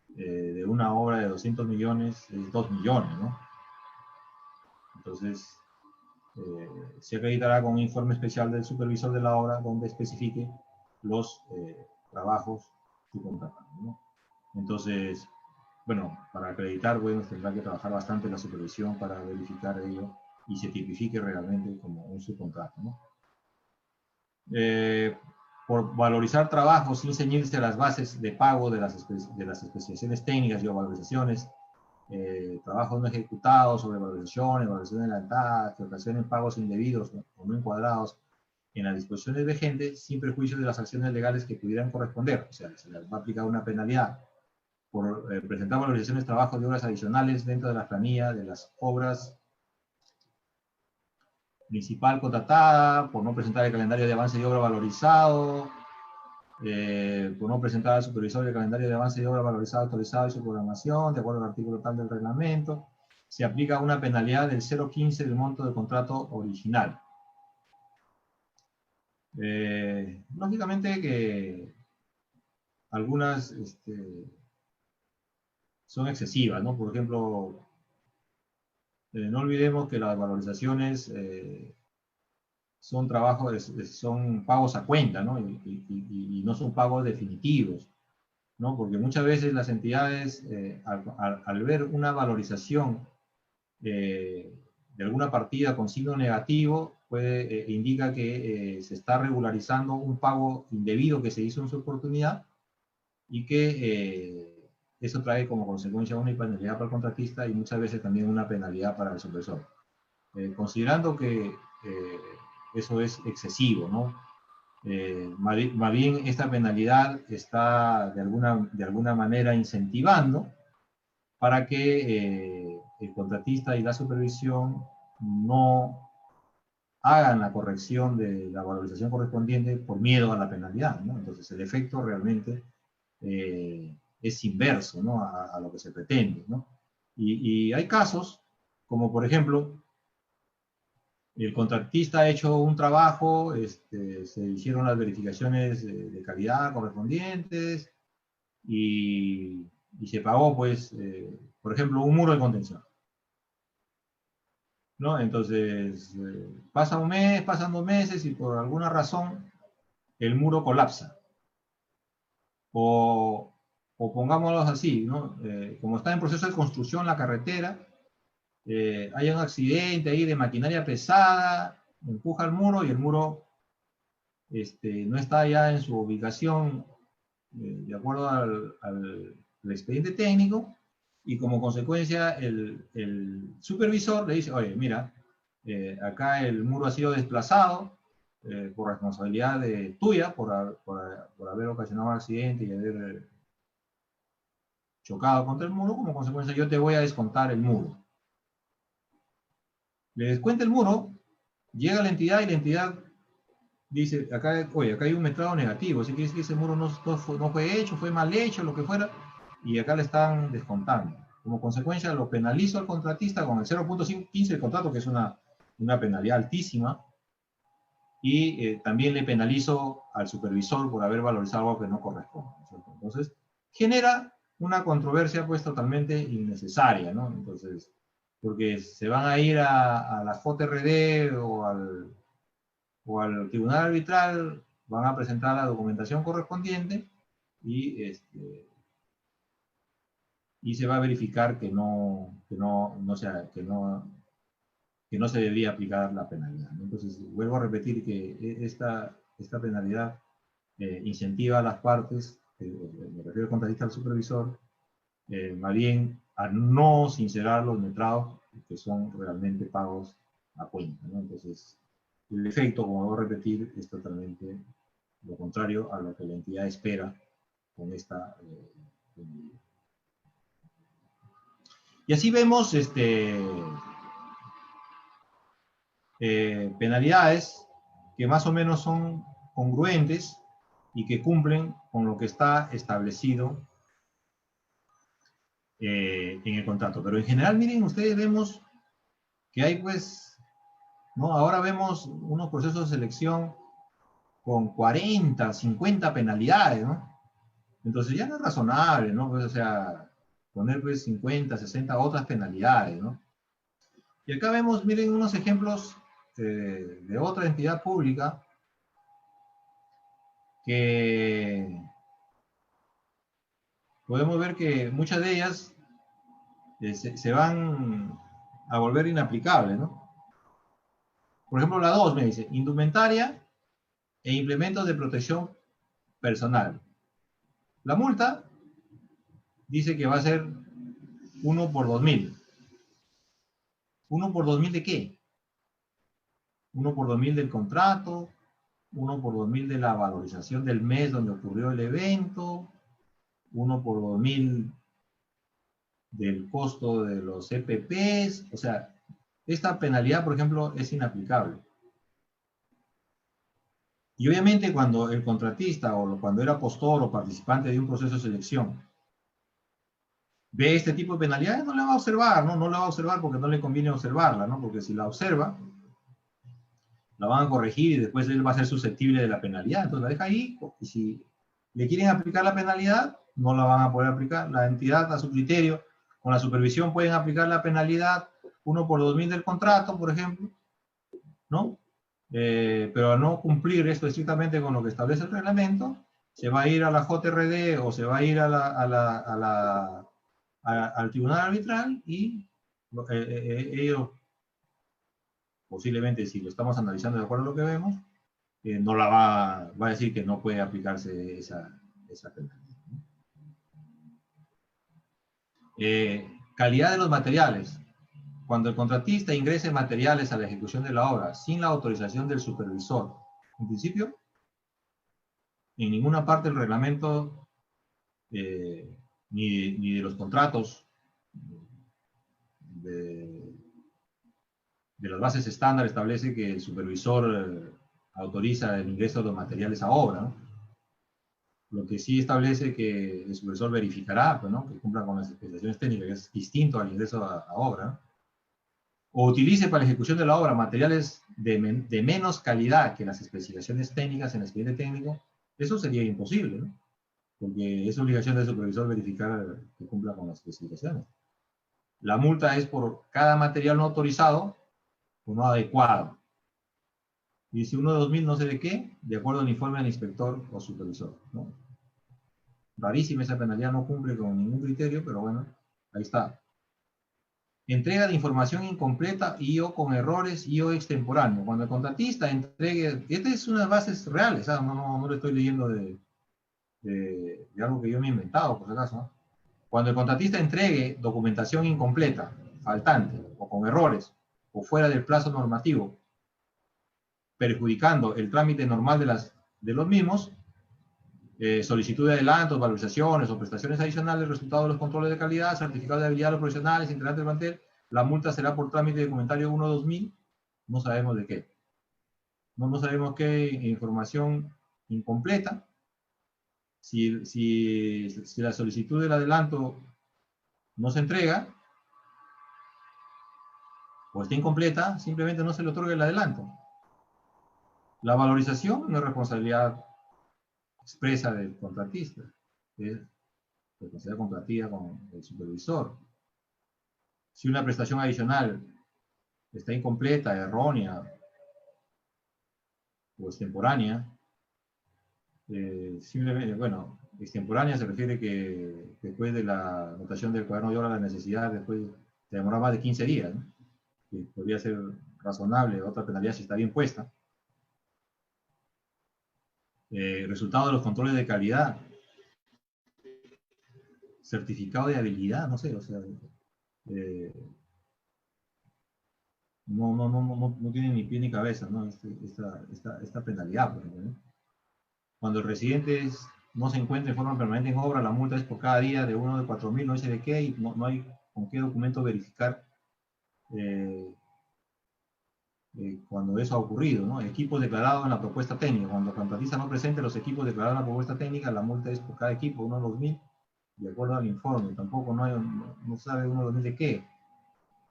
Speaker 3: de una obra de 200 millones es 2 millones, ¿no? Entonces, se acreditará con un informe especial del supervisor de la obra donde especifique los trabajos subcontratados, ¿no? Entonces, bueno, para acreditar, bueno, tendrá que trabajar bastante la supervisión para verificar ello y se tipifique realmente como un subcontrato, ¿no? Por valorizar trabajos sin ceñirse a las bases de pago de las especificaciones técnicas y o valorizaciones trabajos no ejecutados, sobrevalorizaciones, valoraciones adelantadas, que ocasionen pagos indebidos o no encuadrados en las disposiciones vigentes, sin perjuicio de las acciones legales que pudieran corresponder. O sea, se les va a aplicar una penalidad por presentar valorizaciones, trabajos de obras adicionales dentro de la planilla de las obras principal contratada, por no presentar el calendario de avance de obra valorizado, por no presentar al supervisor el calendario de avance de obra valorizado, actualizado y su programación, de acuerdo al artículo tal del reglamento. Se aplica una penalidad del 0,15 del monto del contrato original. Lógicamente que algunas son excesivas, ¿no? Por ejemplo, no olvidemos que las valorizaciones son son pagos a cuenta, ¿no? Y no son pagos definitivos, ¿no? Porque muchas veces las entidades, al ver una valorización de alguna partida con signo negativo, indica que se está regularizando un pago indebido que se hizo en su oportunidad y que eso trae como consecuencia una penalidad para el contratista y muchas veces también una penalidad para el supervisor. Considerando que eso es excesivo, ¿no? Más bien esta penalidad está de alguna manera incentivando para que el contratista y la supervisión no hagan la corrección de la valorización correspondiente por miedo a la penalidad, ¿no? Entonces el efecto realmente es inverso, ¿no? a lo que se pretende, ¿no? Y hay casos, como por ejemplo, el contratista ha hecho un trabajo, se hicieron las verificaciones de calidad correspondientes y se pagó, pues, por ejemplo, un muro de contención, ¿no? Entonces, pasa un mes, pasan 2 meses y por alguna razón el muro colapsa. O pongámoslo así, ¿no? Como está en proceso de construcción la carretera, hay un accidente ahí de maquinaria pesada, empuja el muro y el muro no está ya en su ubicación de acuerdo al expediente técnico, y como consecuencia el supervisor le dice, oye, mira, acá el muro ha sido desplazado por responsabilidad tuya, por haber ocasionado un accidente y haber chocado contra el muro, como consecuencia yo te voy a descontar el muro. Le descuenta el muro, llega la entidad y la entidad dice, oye, acá hay un metrado negativo, así que ese muro no fue hecho, fue mal hecho, lo que fuera, y acá le están descontando. Como consecuencia lo penalizo al contratista con el 0,15 del contrato, que es una penalidad altísima, y también le penalizo al supervisor por haber valorizado algo que no corresponde, ¿cierto? Entonces, genera una controversia pues totalmente innecesaria, ¿no? Entonces, porque se van a ir a la JRD o al tribunal arbitral, van a presentar la documentación correspondiente y se va a verificar que no se debería aplicar la penalidad, ¿no? Entonces, vuelvo a repetir que esta penalidad incentiva a las partes, me refiero al contratista al supervisor, más bien a no sincerar los metrados que son realmente pagos a cuenta, ¿no? Entonces, el efecto, como voy a repetir, es totalmente lo contrario a lo que la entidad espera con esta penalidad. Y así vemos penalidades que más o menos son congruentes y que cumplen con lo que está establecido en el contrato. Pero en general, miren, ustedes vemos que hay pues, ¿no? Ahora vemos unos procesos de selección con 40, 50 penalidades, ¿no? Entonces ya no es razonable, ¿no? Pues, o sea, poner pues 50, 60 otras penalidades, ¿no? Y acá vemos, miren, unos ejemplos de otra entidad pública que podemos ver que muchas de ellas se van a volver inaplicables, ¿no? Por ejemplo, la 2 me dice, indumentaria e implementos de protección personal. La multa dice que va a ser 1 por 2000. ¿1 por 2000 de qué? 1 por 2000 del contrato, 1 por 2000 de la valorización del mes donde ocurrió el evento, 1 por 2000 del costo de los EPPs. O sea, esta penalidad, por ejemplo, es inaplicable. Y obviamente cuando el contratista o cuando era postor o participante de un proceso de selección ve este tipo de penalidades, no la va a observar, ¿no? No la va a observar porque no le conviene observarla, ¿no? Porque si la observa, la van a corregir y después él va a ser susceptible de la penalidad. Entonces la deja ahí, y si le quieren aplicar la penalidad, no la van a poder aplicar. La entidad, a su criterio, con la supervisión pueden aplicar la penalidad 1 por 2000 del contrato, por ejemplo, ¿no? Pero al no cumplir esto estrictamente con lo que establece el reglamento, se va a ir a la JRD o se va a ir al tribunal arbitral y ellos, posiblemente, si lo estamos analizando de acuerdo a lo que vemos, no la va a decir que no puede aplicarse esa penalidad. Calidad de los materiales. Cuando el contratista ingrese materiales a la ejecución de la obra sin la autorización del supervisor, en principio, en ninguna parte del reglamento ni de los contratos de las bases estándar establece que el supervisor autoriza el ingreso de los materiales a obra, ¿no? Lo que sí establece que el supervisor verificará, pues, ¿no?, que cumplan con las especificaciones técnicas, que es distinto al ingreso a obra, ¿no? O utilice para la ejecución de la obra materiales de menos calidad que las especificaciones técnicas en el expediente técnico, eso sería imposible, ¿no? Porque es obligación del supervisor verificar que cumpla con las especificaciones. La multa es por cada material no autorizado o no adecuado. Dice 1 de 2000 no sé de qué, de acuerdo al informe del inspector o supervisor, ¿no? Rarísima esa penalidad, no cumple con ningún criterio, pero bueno, ahí está. Entrega de información incompleta y o con errores y o extemporáneo. Cuando el contratista entregue, esta es unas bases reales, ¿sabes? No lo estoy leyendo de algo que yo me he inventado, por si acaso, ¿no? Cuando el contratista entregue documentación incompleta, faltante o con errores o fuera del plazo normativo, perjudicando el trámite normal de los mismos, solicitud de adelantos, valorizaciones o prestaciones adicionales, resultado de los controles de calidad, certificado de habilidad de los profesionales, integrante del plantel, la multa será por trámite de documentario 1-2000, no sabemos de qué. No sabemos qué información incompleta. Si la solicitud del adelanto no se entrega, o está incompleta, simplemente no se le otorga el adelanto. La valorización no es responsabilidad expresa del contratista, es responsabilidad compartida con el supervisor. Si una prestación adicional está incompleta, errónea o extemporánea, simplemente, bueno, extemporánea se refiere que después de la anotación del cuaderno de obra, la necesidad después de demorar más de 15 días, ¿no?, que podría ser razonable, otra penalidad si está bien puesta. Resultado de los controles de calidad, certificado de habilidad, no sé, o sea, no tiene ni pie ni cabeza, ¿no?, esta penalidad, por ejemplo, ¿no? Cuando el residente no se encuentra en forma permanente en obra, la multa es por cada día de 1 de 4000, no dice de qué, y no hay con qué documento verificar cuando eso ha ocurrido, ¿no? Equipos declarados en la propuesta técnica. Cuando el contratista no presente los equipos declarados en la propuesta técnica, la multa es por cada equipo, 1 de 2000, de acuerdo al informe. Tampoco no sabe 1 de 2000 de qué.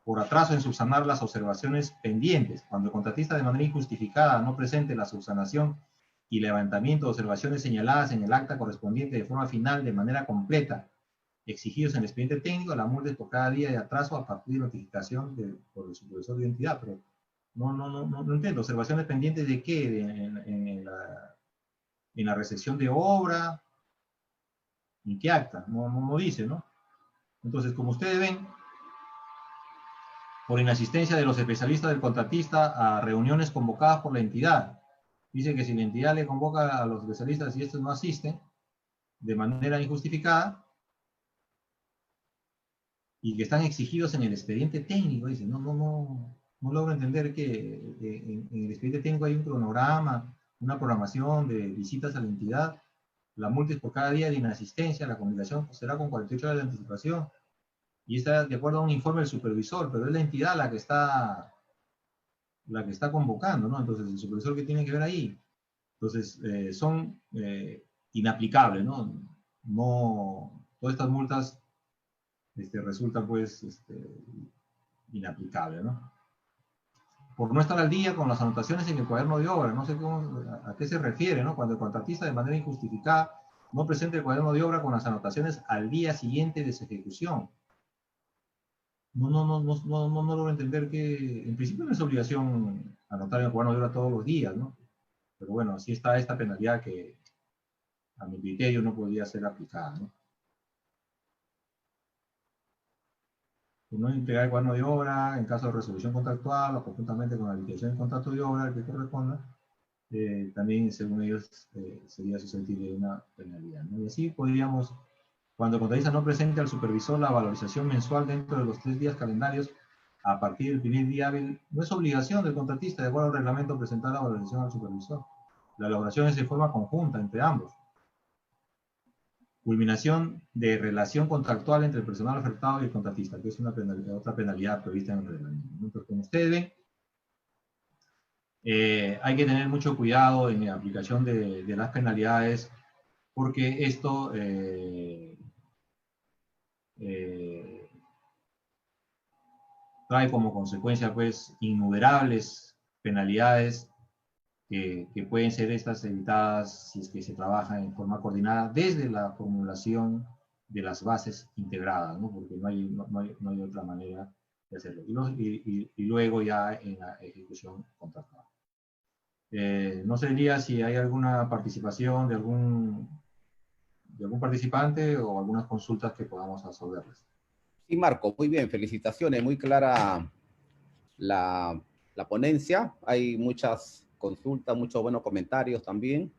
Speaker 3: Por atraso en subsanar las observaciones pendientes. Cuando el contratista de manera injustificada no presente la subsanación y levantamiento de observaciones señaladas en el acta correspondiente de forma final de manera completa, exigidos en el expediente técnico, la multa es por cada día de atraso a partir de notificación por el supervisor de identidad. Pero no entiendo. ¿Observaciones pendientes de qué? En la recepción de obra. ¿En qué acta? No dice, ¿no? Entonces, como ustedes ven, por inasistencia de los especialistas del contratista a reuniones convocadas por la entidad, dice que si la entidad le convoca a los especialistas y estos no asisten de manera injustificada, y que están exigidos en el expediente técnico. Dice, no logro entender que en el expediente técnico hay un cronograma, una programación de visitas a la entidad, la multa es por cada día de inasistencia, la comunicación será con 48 horas de anticipación, y está de acuerdo a un informe del supervisor, pero es la entidad la que está convocando, ¿no? Entonces, el supervisor, ¿qué tiene que ver ahí? Entonces, son inaplicables, ¿no? Todas estas multas resultan, pues, inaplicables, ¿no? Por no estar al día con las anotaciones en el cuaderno de obra, no sé a qué se refiere, ¿no? Cuando el contratista de manera injustificada no presenta el cuaderno de obra con las anotaciones al día siguiente de su ejecución. No logro entender que, en principio, no es obligación anotar en el cuaderno de obra todos los días, ¿no? Pero bueno, sí está esta penalidad que, a mi criterio, no podría ser aplicada, ¿no? No entregar el cuaderno de obra en caso de resolución contractual o conjuntamente con la liquidación del contrato de obra, el que corresponda, también, según ellos, sería susceptible de una penalidad, ¿no? Y así podríamos, cuando el contratista no presente al supervisor la valorización mensual dentro de los 3 días calendarios, a partir del primer día hábil, no es obligación del contratista, de acuerdo al reglamento, presentar la valorización al supervisor. La elaboración es de forma conjunta entre ambos. Culminación de relación contractual entre el personal ofertado y el contratista, que es otra penalidad prevista en el reglamento. Entonces, como ustedes ven, hay que tener mucho cuidado en la aplicación de las penalidades, porque esto trae como consecuencia, pues, innumerables penalidades que pueden ser estas evitadas si es que se trabaja en forma coordinada desde la formulación de las bases integradas, ¿no? Porque no hay otra manera de hacerlo. Y luego ya en la ejecución contractual. No sé, Elías, si hay alguna participación de algún participante o algunas consultas que podamos resolverles.
Speaker 2: Sí, Marco, muy bien, felicitaciones, muy clara la ponencia, hay muchas consultas, muchos buenos comentarios también.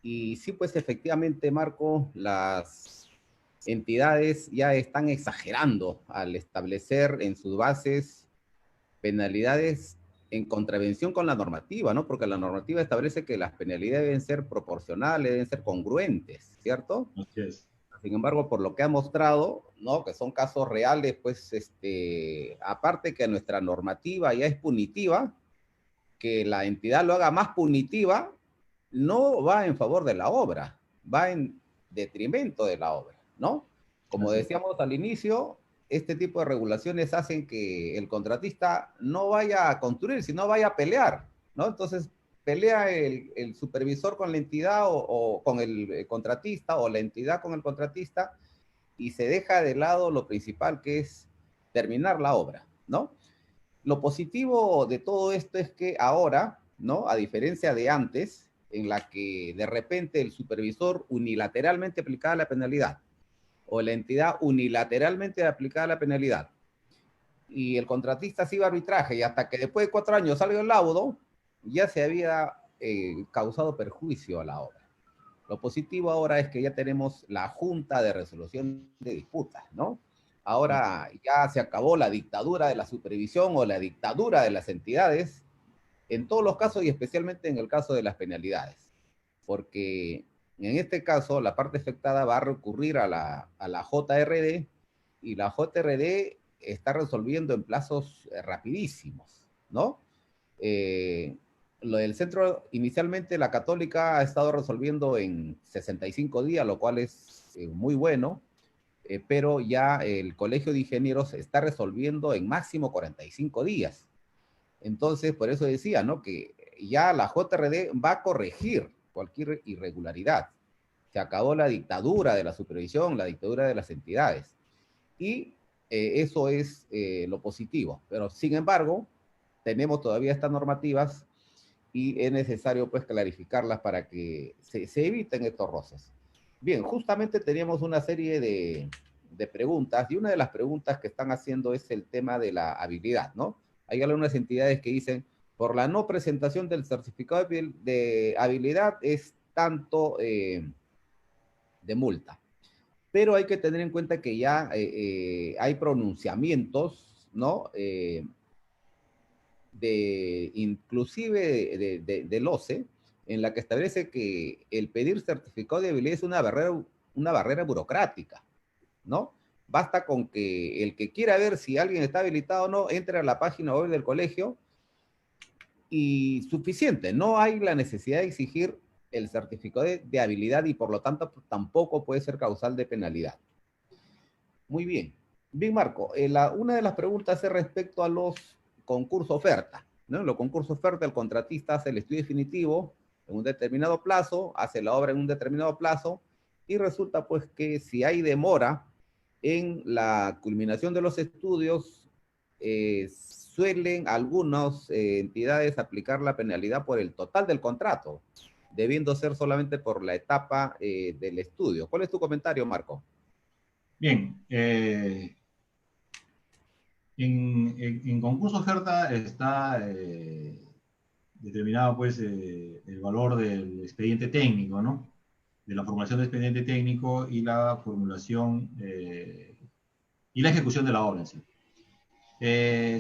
Speaker 2: Y sí, pues efectivamente, Marco, las entidades ya están exagerando al establecer en sus bases penalidades en contravención con la normativa, ¿no? Porque la normativa establece que las penalidades deben ser proporcionales, deben ser congruentes, ¿cierto?
Speaker 3: Así es.
Speaker 2: Sin embargo, por lo que ha mostrado, ¿no? Que son casos reales, pues, aparte que nuestra normativa ya es punitiva, que la entidad lo haga más punitiva, no va en favor de la obra, va en detrimento de la obra, ¿no? Como decíamos al inicio, este tipo de regulaciones hacen que el contratista no vaya a construir, sino vaya a pelear, ¿no? Entonces, pelea el supervisor con la entidad o con el contratista o la entidad con el contratista y se deja de lado lo principal que es terminar la obra, ¿no? Lo positivo de todo esto es que ahora, ¿no? A diferencia de antes, en la que de repente el supervisor unilateralmente aplicaba la penalidad o la entidad unilateralmente aplicaba la penalidad y el contratista se iba a arbitraje y hasta que después de 4 años salió el laudo, ya se había causado perjuicio a la obra. Lo positivo ahora es que ya tenemos la Junta de Resolución de Disputas, ¿no? Ahora ya se acabó la dictadura de la supervisión o la dictadura de las entidades en todos los casos y especialmente en el caso de las penalidades, porque en este caso la parte afectada va a recurrir a la JRD y la JRD está resolviendo en plazos rapidísimos, ¿no? Lo del centro, inicialmente la Católica ha estado resolviendo en 65 días, lo cual es muy bueno, pero ya el Colegio de Ingenieros está resolviendo en máximo 45 días. Entonces, por eso decía, ¿no? Que ya la JRD va a corregir cualquier irregularidad. Se acabó la dictadura de la supervisión, la dictadura de las entidades. Y eso es lo positivo. Pero, sin embargo, tenemos todavía estas normativas y es necesario, pues, clarificarlas para que se eviten estos roces. Bien, justamente teníamos una serie de preguntas y una de las preguntas que están haciendo es el tema de la habilidad, ¿no? Hay algunas entidades que dicen, por la no presentación del certificado de habilidad es tanto de multa. pero hay que tener en cuenta que ya hay pronunciamientos, ¿no? Inclusive del OCE, en la que establece que el pedir certificado de habilidad es una barrera burocrática, ¿no? Basta con que el que quiera ver si alguien está habilitado o no, entre a la página web del colegio y suficiente. No hay la necesidad de exigir el certificado de habilidad y por lo tanto tampoco puede ser causal de penalidad. Muy bien. Bien, Marco, una de las preguntas es respecto a los concursos oferta, ¿no? En los concursos oferta, el contratista hace el estudio definitivo en un determinado plazo, hace la obra en un determinado plazo, y resulta pues que si hay demora en la culminación de los estudios, suelen algunas entidades aplicar la penalidad por el total del contrato, debiendo ser solamente por la etapa del estudio. ¿Cuál es tu comentario, Marco?
Speaker 3: Bien, en concurso oferta está determinado pues el valor del expediente técnico, ¿no? De la formulación del expediente técnico y la formulación y la ejecución de la obra en sí.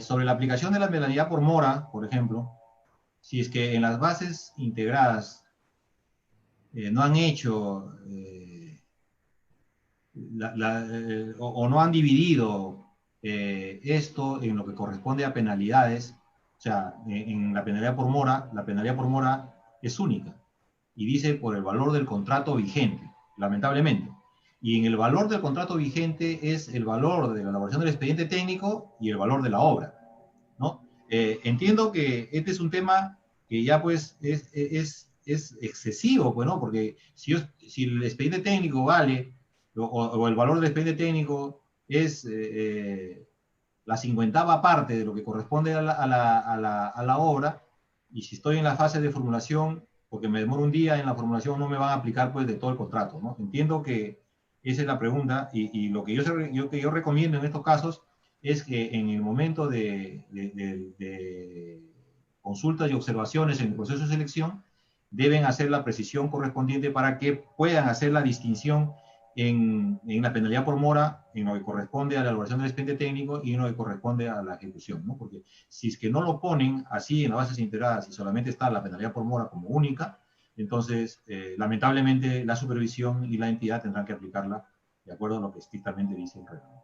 Speaker 3: Sobre la aplicación de la penalidad por mora, por ejemplo, si es que en las bases integradas no han hecho o no han dividido esto en lo que corresponde a penalidades, o sea, en la penalidad por mora es única y dice por el valor del contrato vigente, lamentablemente. Y en el valor del contrato vigente es el valor de la elaboración del expediente técnico y el valor de la obra, ¿no? Entiendo que este es un tema que ya pues es excesivo, pues, ¿no? Porque si el expediente técnico vale, o el valor del expediente técnico es la 50ª parte de lo que corresponde a la obra, y si estoy en la fase de formulación, porque me demoro un día en la formulación, no me van a aplicar pues de todo el contrato, ¿no? Entiendo que esa es la pregunta, y lo que yo recomiendo en estos casos es que en el momento de consultas y observaciones en el proceso de selección, deben hacer la precisión correspondiente para que puedan hacer la distinción en la penalidad por mora, en lo que corresponde a la elaboración del expediente técnico y en lo que corresponde a la ejecución, ¿no? Porque si es que no lo ponen así en las bases integradas y solamente está la penalidad por mora como única, entonces, lamentablemente, la supervisión y la entidad tendrán que aplicarla de acuerdo a lo que estrictamente dice el reglamento.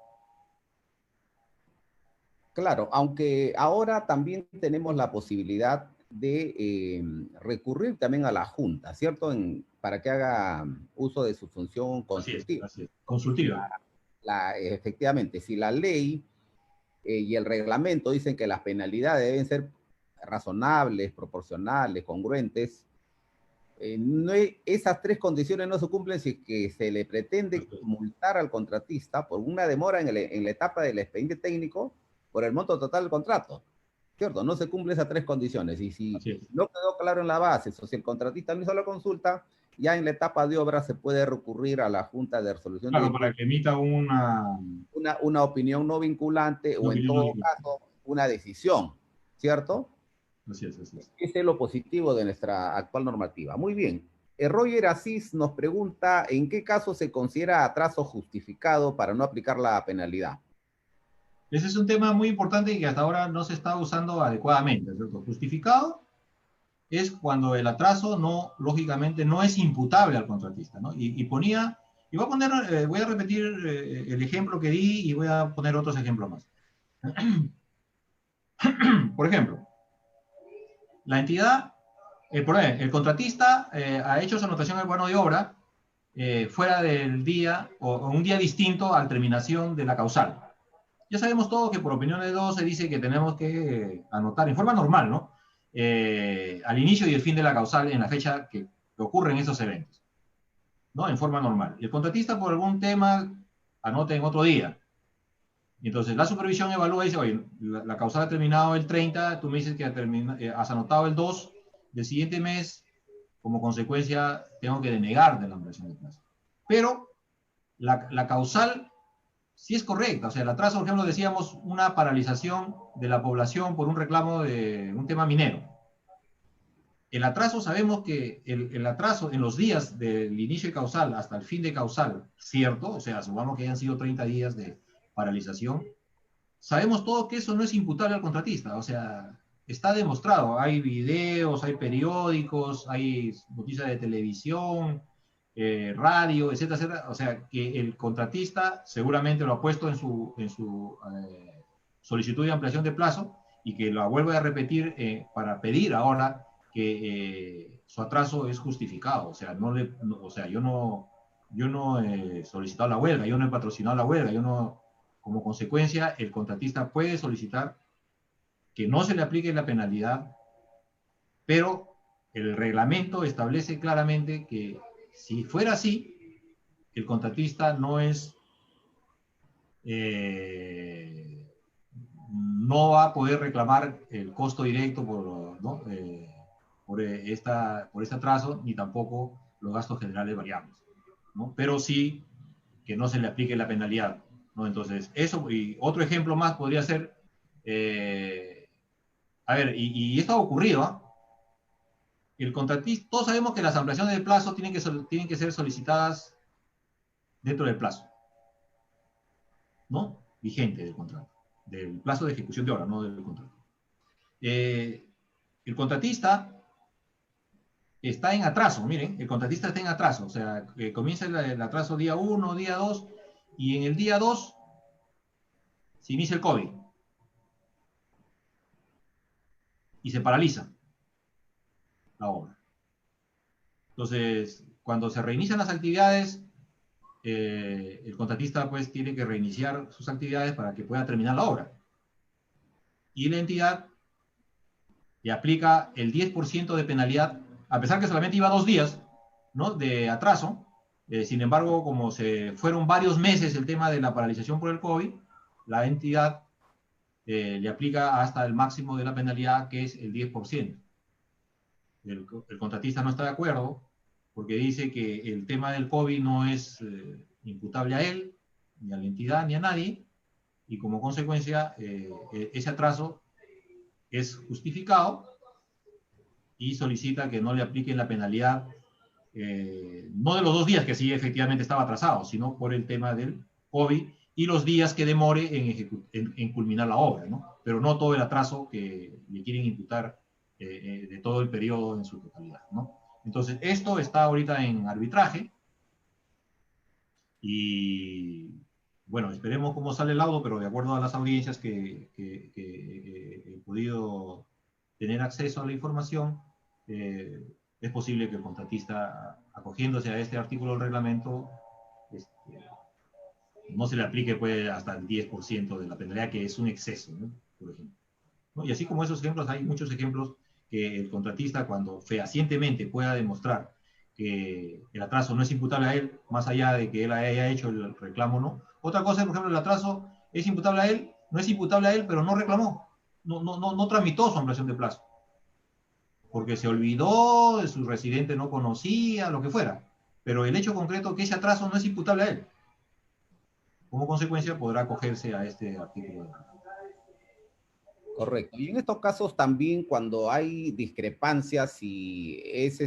Speaker 2: Claro, aunque ahora también tenemos la posibilidad de recurrir también a la Junta, ¿cierto? Para que haga uso de su función consultiva.
Speaker 3: Así es. Consultiva.
Speaker 2: Efectivamente, si la ley y el reglamento dicen que las penalidades deben ser razonables, proporcionales, congruentes, esas tres condiciones no se cumplen si es que se le pretende multar al contratista por una demora en la etapa del expediente técnico por el monto total del contrato, ¿cierto? No se cumplen esas tres condiciones, y si no quedó claro en la base, o si el contratista no hizo la consulta, ya en la etapa de obra se puede recurrir a la Junta de Resolución.
Speaker 3: Claro, para que emita
Speaker 2: una opinión no vinculante o en todo caso una decisión, ¿cierto?
Speaker 3: Así es, así es.
Speaker 2: Ese es lo positivo de nuestra actual normativa. Muy bien. Roger Asís nos pregunta en qué caso se considera atraso justificado para no aplicar la penalidad.
Speaker 3: Ese es un tema muy importante y que hasta ahora no se está usando adecuadamente, ¿cierto? Justificado es cuando el atraso lógicamente no es imputable al contratista, ¿no? Voy a repetir el ejemplo que di y voy a poner otros ejemplos más. Por ejemplo, la entidad, el contratista ha hecho su anotación del plano de obra fuera del día o un día distinto a la terminación de la causal. Ya sabemos todos que por opinión de dos se dice que tenemos que anotar en forma normal, ¿no? Al inicio y el fin de la causal en la fecha que ocurren esos eventos, ¿no? En forma normal. Y el contratista por algún tema anota en otro día. Y entonces la supervisión evalúa y dice, oye, la causal ha terminado el 30, tú me dices que has anotado el 2 del siguiente mes, como consecuencia tengo que denegarte la ampliación de plazo. Pero la causal sí es correcta, o sea, el atraso, por ejemplo, decíamos una paralización de la población por un reclamo de un tema minero. el atraso, sabemos que el atraso en los días del inicio de causal hasta el fin de causal, cierto, o sea, supongamos que hayan sido 30 días de paralización, sabemos todos que eso no es imputable al contratista, o sea, está demostrado, hay videos, hay periódicos, hay noticias de televisión, radio, etcétera, etcétera, o sea, que el contratista seguramente lo ha puesto en su solicitud de ampliación de plazo y que lo vuelve a repetir para pedir ahora que su atraso es justificado, o sea, yo no he solicitado la huelga, yo no he patrocinado la huelga, yo no, como consecuencia, el contratista puede solicitar que no se le aplique la penalidad, pero el reglamento establece claramente que si fuera así, el contratista no va a poder reclamar el costo directo por este atraso, ni tampoco los gastos generales variables, ¿no? Pero sí que no se le aplique la penalidad, ¿no? Entonces, eso, y otro ejemplo más podría ser, a ver, y esto ha ocurrido, ¿eh? El contratista, todos sabemos que las ampliaciones de plazo tienen que ser solicitadas dentro del plazo, ¿no? Vigente del contrato, del plazo de ejecución de obra, no del contrato. El contratista está en atraso, miren, el contratista está en atraso, o sea, comienza el atraso día 1, día 2, y en el día 2 se inicia el COVID y se paraliza la obra. Entonces, cuando se reinician las actividades, el contratista pues tiene que reiniciar sus actividades para que pueda terminar la obra. Y la entidad le aplica el 10% de penalidad, a pesar que solamente iba 2 días, ¿no?, de atraso. Sin embargo, como se fueron varios meses el tema de la paralización por el COVID, la entidad le aplica hasta el máximo de la penalidad, que es el 10%. El contratista no está de acuerdo porque dice que el tema del COVID no es imputable a él, ni a la entidad, ni a nadie, y como consecuencia ese atraso es justificado y solicita que no le apliquen la penalidad, no de los 2 días que sí efectivamente estaba atrasado, sino por el tema del COVID y los días que demore en culminar la obra, ¿no? Pero no todo el atraso que le quieren imputar de todo el periodo en su totalidad, ¿no? Entonces, esto está ahorita en arbitraje y, bueno, esperemos cómo sale el laudo, pero de acuerdo a las audiencias que he podido tener acceso a la información, es posible que el contratista, acogiéndose a este artículo del reglamento, no se le aplique pues, hasta el 10% de la penalidad, que es un exceso, ¿no?, por ejemplo, ¿no? Y así como esos ejemplos, hay muchos ejemplos que el contratista, cuando fehacientemente pueda demostrar que el atraso no es imputable a él, más allá de que él haya hecho el reclamo o no. Otra cosa es, por ejemplo, el atraso es imputable a él, no es imputable a él, pero no reclamó, no tramitó su ampliación de plazo, porque se olvidó, su residente no conocía, lo que fuera. Pero el hecho concreto que ese atraso no es imputable a él. Como consecuencia podrá acogerse a este artículo.
Speaker 2: Correcto. Y en estos casos también cuando hay discrepancias si es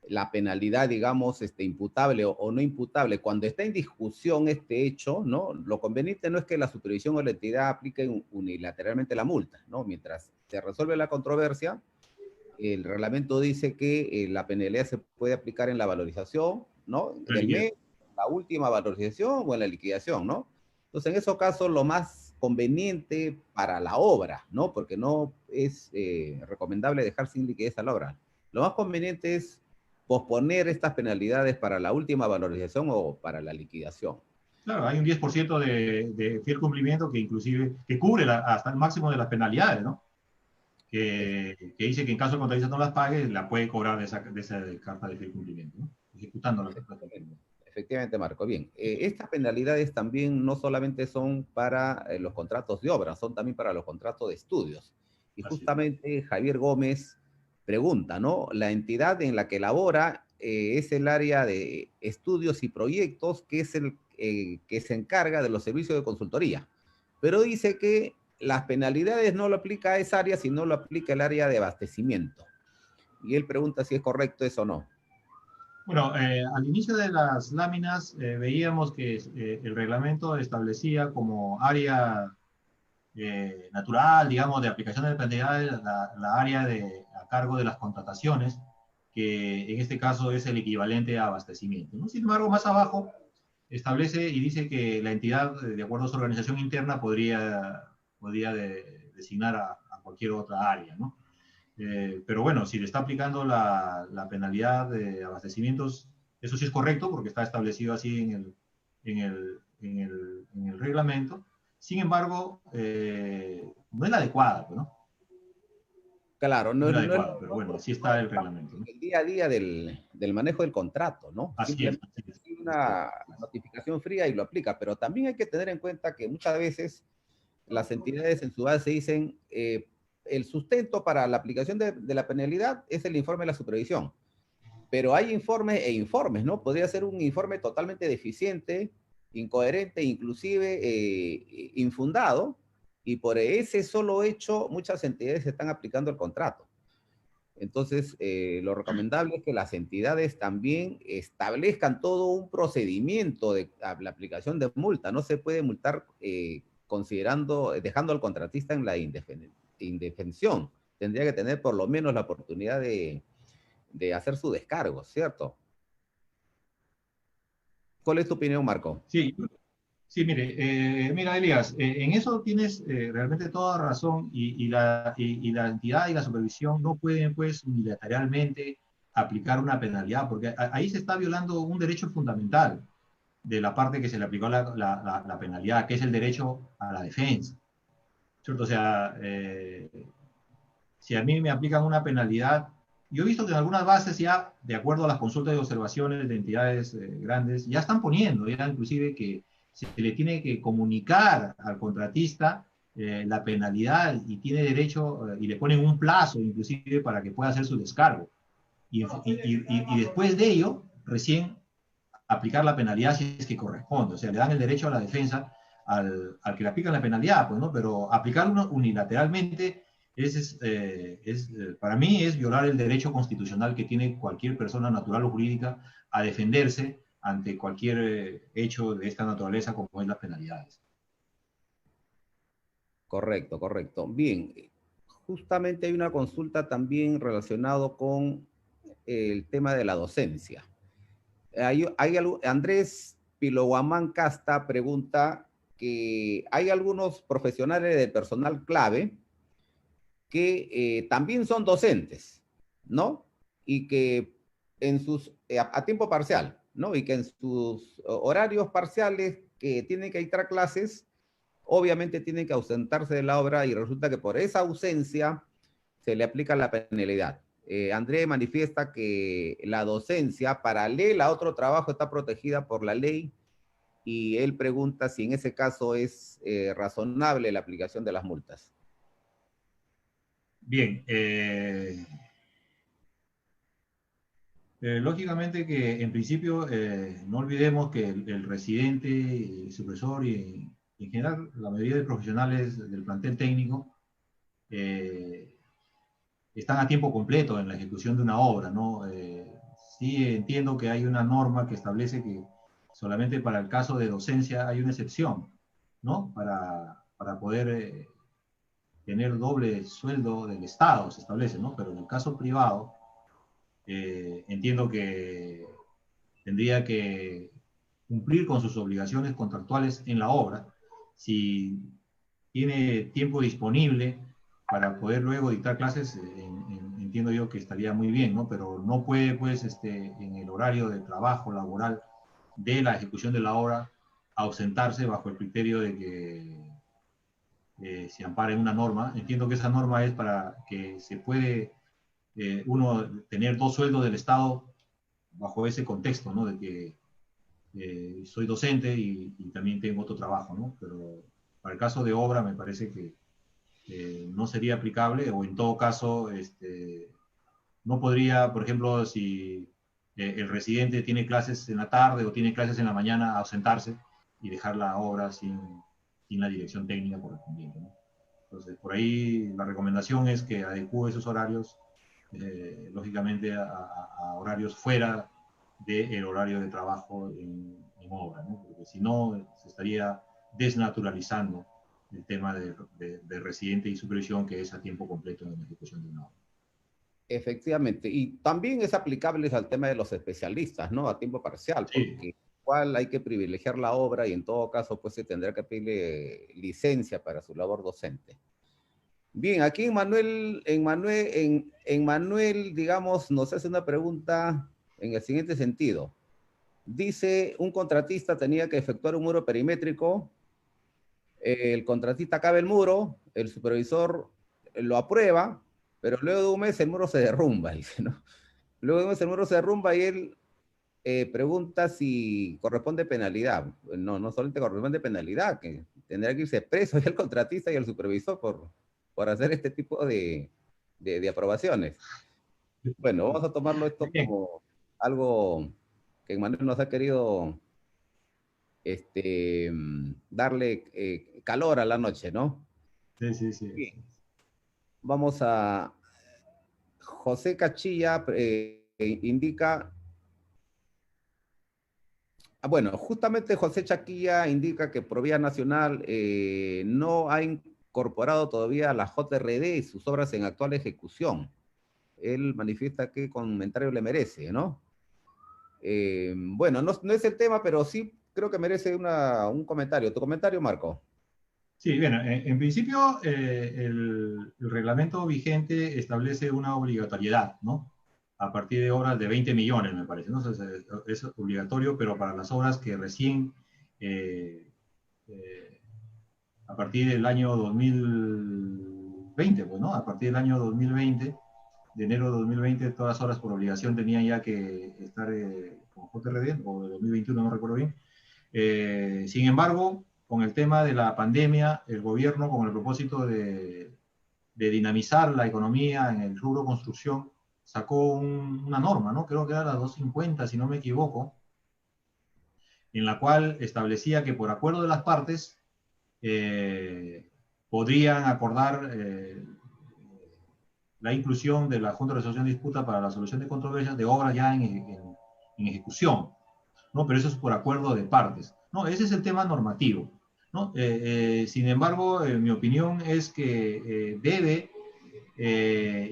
Speaker 2: la penalidad, digamos, imputable o no imputable, cuando está en discusión este hecho, ¿no?, lo conveniente no es que la supervisión o la entidad apliquen unilateralmente la multa, ¿no? Mientras se resuelve la controversia, el reglamento dice que la penalidad se puede aplicar en la valorización, ¿no?, del mes, la última valorización o en la liquidación, ¿no? Entonces, en esos casos, lo más conveniente para la obra, ¿no?, porque no es recomendable dejar sin liquidez a la obra. Lo más conveniente es posponer estas penalidades para la última valorización o para la liquidación.
Speaker 3: Claro, hay un 10% de fiel cumplimiento que inclusive, que cubre hasta el máximo de las penalidades, ¿no? Que dice que en caso el contratista no las pague, la puede cobrar de esa carta de fiel cumplimiento, ¿no?, ejecutando la carta de fiel cumplimiento.
Speaker 2: Efectivamente, Marco. Bien, estas penalidades también no solamente son para los contratos de obra, son también para los contratos de estudios. Y justamente Javier Gómez pregunta, ¿no? La entidad en la que labora es el área de estudios y proyectos, que es el que se encarga de los servicios de consultoría. Pero dice que las penalidades no lo aplica a esa área, sino lo aplica el área de abastecimiento. y él pregunta si es correcto eso o no.
Speaker 3: Bueno, al inicio de las láminas veíamos que el reglamento establecía como área natural, digamos, de aplicación de penalidades, la área a cargo de las contrataciones, que en este caso es el equivalente a abastecimiento, ¿no? Sin embargo, más abajo establece y dice que la entidad, de acuerdo a su organización interna, podría designar a cualquier otra área, ¿no? Pero bueno, si le está aplicando la penalidad de abastecimientos, eso sí es correcto porque está establecido así en el reglamento. Sin embargo, no es la adecuada, ¿no?
Speaker 2: Claro,
Speaker 3: No
Speaker 2: no,
Speaker 3: es la
Speaker 2: no es
Speaker 3: adecuada, pero bueno, así está el reglamento, ¿no?
Speaker 2: el día a día del manejo del contrato, ¿no?
Speaker 3: Así es,
Speaker 2: Simplemente
Speaker 3: así es.
Speaker 2: hay una notificación fría y lo aplica, pero también hay que tener en cuenta que muchas veces las entidades en su base dicen el sustento para la aplicación de la penalidad es el informe de la supervisión. Pero hay informes e informes, ¿no? Podría ser un informe totalmente deficiente, incoherente, inclusive infundado, y por ese solo hecho muchas entidades están aplicando el contrato. Entonces, lo recomendable es que las entidades también establezcan todo un procedimiento de la aplicación de multa. No se puede multar dejando al contratista en la indefensión. Tendría que tener por lo menos la oportunidad de hacer su descargo, ¿cierto? ¿Cuál es tu opinión, Marco?
Speaker 3: Sí, sí, mira, Elías, en eso tienes realmente toda razón y la entidad y la supervisión no pueden, pues, unilateralmente aplicar una penalidad, porque ahí se está violando un derecho fundamental de la parte que se le aplicó la penalidad, que es el derecho a la defensa, ¿cierto? O sea, si a mí me aplican una penalidad, yo he visto que en algunas bases ya, de acuerdo a las consultas y observaciones de entidades grandes, ya están poniendo, ya inclusive que se le tiene que comunicar al contratista la penalidad y tiene derecho, y le ponen un plazo inclusive para que pueda hacer su descargo. Y después de ello, recién aplicar la penalidad si es que corresponde. O sea, le dan el derecho a la defensa al que le aplican la penalidad, pues, ¿no? Pero aplicarlo unilateralmente para mí es violar el derecho constitucional que tiene cualquier persona natural o jurídica a defenderse ante cualquier hecho de esta naturaleza como es las penalidades.
Speaker 2: Correcto, correcto. Bien, justamente hay una consulta también relacionado con el tema de la docencia. Andrés Piloguamán Casta pregunta que hay algunos profesionales del personal clave que también son docentes, ¿no? Y que a tiempo parcial, ¿no? Y que en sus horarios parciales que tienen que dictar clases, obviamente tienen que ausentarse de la obra y resulta que por esa ausencia se le aplica la penalidad. André manifiesta que la docencia paralela a otro trabajo está protegida por la ley y él pregunta si en ese caso es razonable la aplicación de las multas.
Speaker 3: Bien, lógicamente que en principio no olvidemos que el residente, el supervisor y en general la mayoría de profesionales del plantel técnico están a tiempo completo en la ejecución de una obra, ¿no? Sí entiendo que hay una norma que establece que solamente para el caso de docencia hay una excepción, ¿no? Para poder tener doble sueldo del Estado, se establece, ¿no? Pero en el caso privado, entiendo que tendría que cumplir con sus obligaciones contractuales en la obra. Si tiene tiempo disponible para poder luego dictar clases, entiendo yo que estaría muy bien, ¿no? Pero no puede, pues, en el horario de trabajo laboral de la ejecución de la obra, ausentarse bajo el criterio de que se ampare en una norma. Entiendo que esa norma es para que se puede uno tener dos sueldos del Estado bajo ese contexto, ¿no? De que soy docente y también tengo otro trabajo, ¿no? Pero para el caso de obra me parece que no sería aplicable o en todo caso no podría, por ejemplo, si el residente tiene clases en la tarde o tiene clases en la mañana, ausentarse y dejar la obra sin la dirección técnica correspondiente, ¿no? Entonces, por ahí la recomendación es que adecúe esos horarios lógicamente, a horarios fuera del horario de trabajo en obra, ¿no? Porque si no, se estaría desnaturalizando el tema de residente y supervisión, que es a tiempo completo en la ejecución de una obra.
Speaker 2: Efectivamente, y también es aplicable al tema de los especialistas, ¿no? A tiempo parcial,
Speaker 3: Sí.
Speaker 2: porque igual hay que privilegiar la obra y en todo caso, pues se tendrá que pedirle licencia para su labor docente. Bien, aquí en Manuel, digamos, nos hace una pregunta en el siguiente sentido. Dice, un contratista tenía que efectuar un muro perimétrico, el contratista cabe el muro, el supervisor lo aprueba, pero luego de un mes el muro se derrumba, dice, ¿no? Luego de un mes el muro se derrumba y él pregunta si corresponde penalidad. No, no solamente corresponde penalidad, que tendrá que irse preso y el contratista y el supervisor por hacer este tipo de aprobaciones. Bueno, vamos a tomarlo esto
Speaker 3: Bien.
Speaker 2: como algo que Manuel nos ha querido darle calor a la noche, ¿no?
Speaker 3: Sí, sí, sí.
Speaker 2: Bien. Vamos a... José Cachilla indica... Bueno, justamente José Chaquilla indica que Provía Nacional no ha incorporado todavía la JRD y sus obras en actual ejecución. Él manifiesta qué comentario le merece, ¿no? Bueno, no es el tema, pero sí creo que merece un comentario. ¿Tu comentario, Marco?
Speaker 3: Sí, bien, en principio el reglamento vigente establece una obligatoriedad, ¿no? A partir de obras de 20 millones, me parece, ¿no? Es obligatorio, pero para las obras que recién, eh, eh, a partir del año 2020, pues, ¿no? A partir del año 2020, de enero de 2020, todas las obras por obligación tenían ya que estar con JRD, o de 2021, no recuerdo bien. Sin embargo, con el tema de la pandemia, el gobierno, con el propósito de dinamizar la economía en el rubro construcción, sacó una norma, ¿no? Creo que era la 250, si no me equivoco, en la cual establecía que por acuerdo de las partes podrían acordar la inclusión de la Junta de Resolución de Disputa para la solución de controversias de obras ya en ejecución, ¿no? Pero eso es por acuerdo de partes, ¿no? Ese es el tema normativo, ¿no? Sin embargo, mi opinión es que debe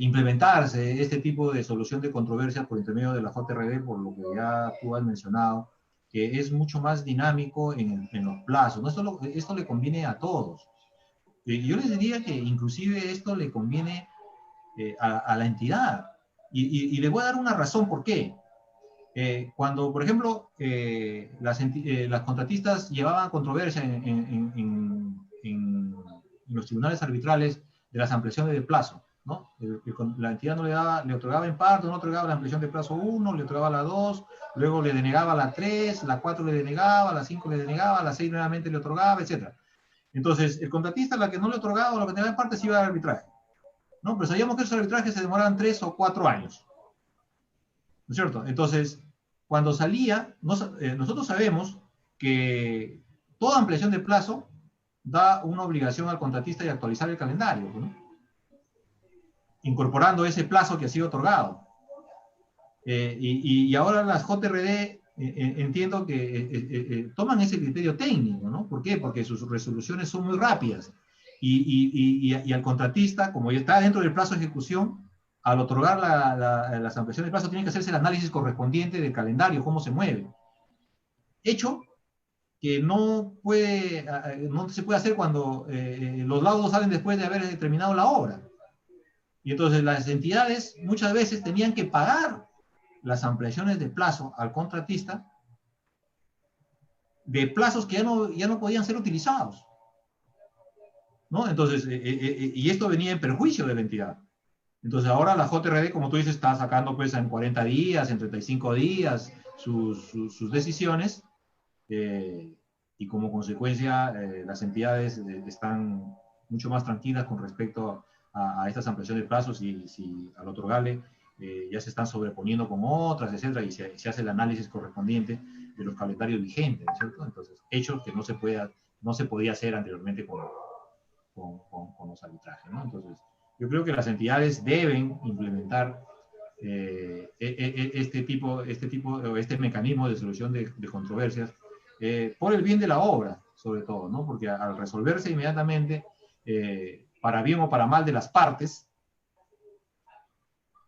Speaker 3: implementarse este tipo de solución de controversias por intermedio de la JRD, por lo que ya tú has mencionado, que es mucho más dinámico en los plazos, ¿no? Esto le conviene a todos. Yo les diría que inclusive esto le conviene a la entidad. Y le voy a dar una razón por qué. Cuando, por ejemplo, las contratistas llevaban controversia en los tribunales arbitrales de las ampliaciones de plazo, ¿no? La entidad no le otorgaba en parte, no otorgaba la ampliación de plazo 1, le otorgaba la 2, luego le denegaba la 3, la 4 le denegaba, la 5 le denegaba, la 6 nuevamente le otorgaba, etc. Entonces, el contratista, la que no le otorgaba o la que denegaba en parte, se iba al arbitraje, ¿no? Pero sabíamos que esos arbitrajes se demoraban 3 o 4 años, ¿no es cierto? Entonces, cuando salía, nosotros sabemos que toda ampliación de plazo da una obligación al contratista de actualizar el calendario, ¿no? Incorporando ese plazo que ha sido otorgado. Y ahora las JRD entiendo que toman ese criterio técnico, ¿no? ¿Por qué? Porque sus resoluciones son muy rápidas. Y al contratista, como ya está dentro del plazo de ejecución, al otorgar las ampliaciones de plazo, tiene que hacerse el análisis correspondiente del calendario, cómo se mueve. Hecho que no se puede hacer cuando los laudos salen después de haber terminado la obra. Y entonces las entidades muchas veces tenían que pagar las ampliaciones de plazo al contratista de plazos que ya no podían ser utilizados, ¿no? Entonces, y esto venía en perjuicio de la entidad. Entonces ahora la JRD, como tú dices, está sacando pues en 40 días, en 35 días sus decisiones, y como consecuencia las entidades están mucho más tranquilas con respecto a estas ampliaciones de plazos, y si al otorgarle ya se están sobreponiendo con otras, etcétera, y se hace el análisis correspondiente de los calendarios vigentes, ¿no es cierto? Entonces, hechos que no se podía hacer anteriormente con los arbitrajes, ¿no? Entonces, yo creo que las entidades deben implementar este mecanismo de solución de controversias, por el bien de la obra, sobre todo, ¿no? Porque al resolverse inmediatamente, para bien o para mal de las partes,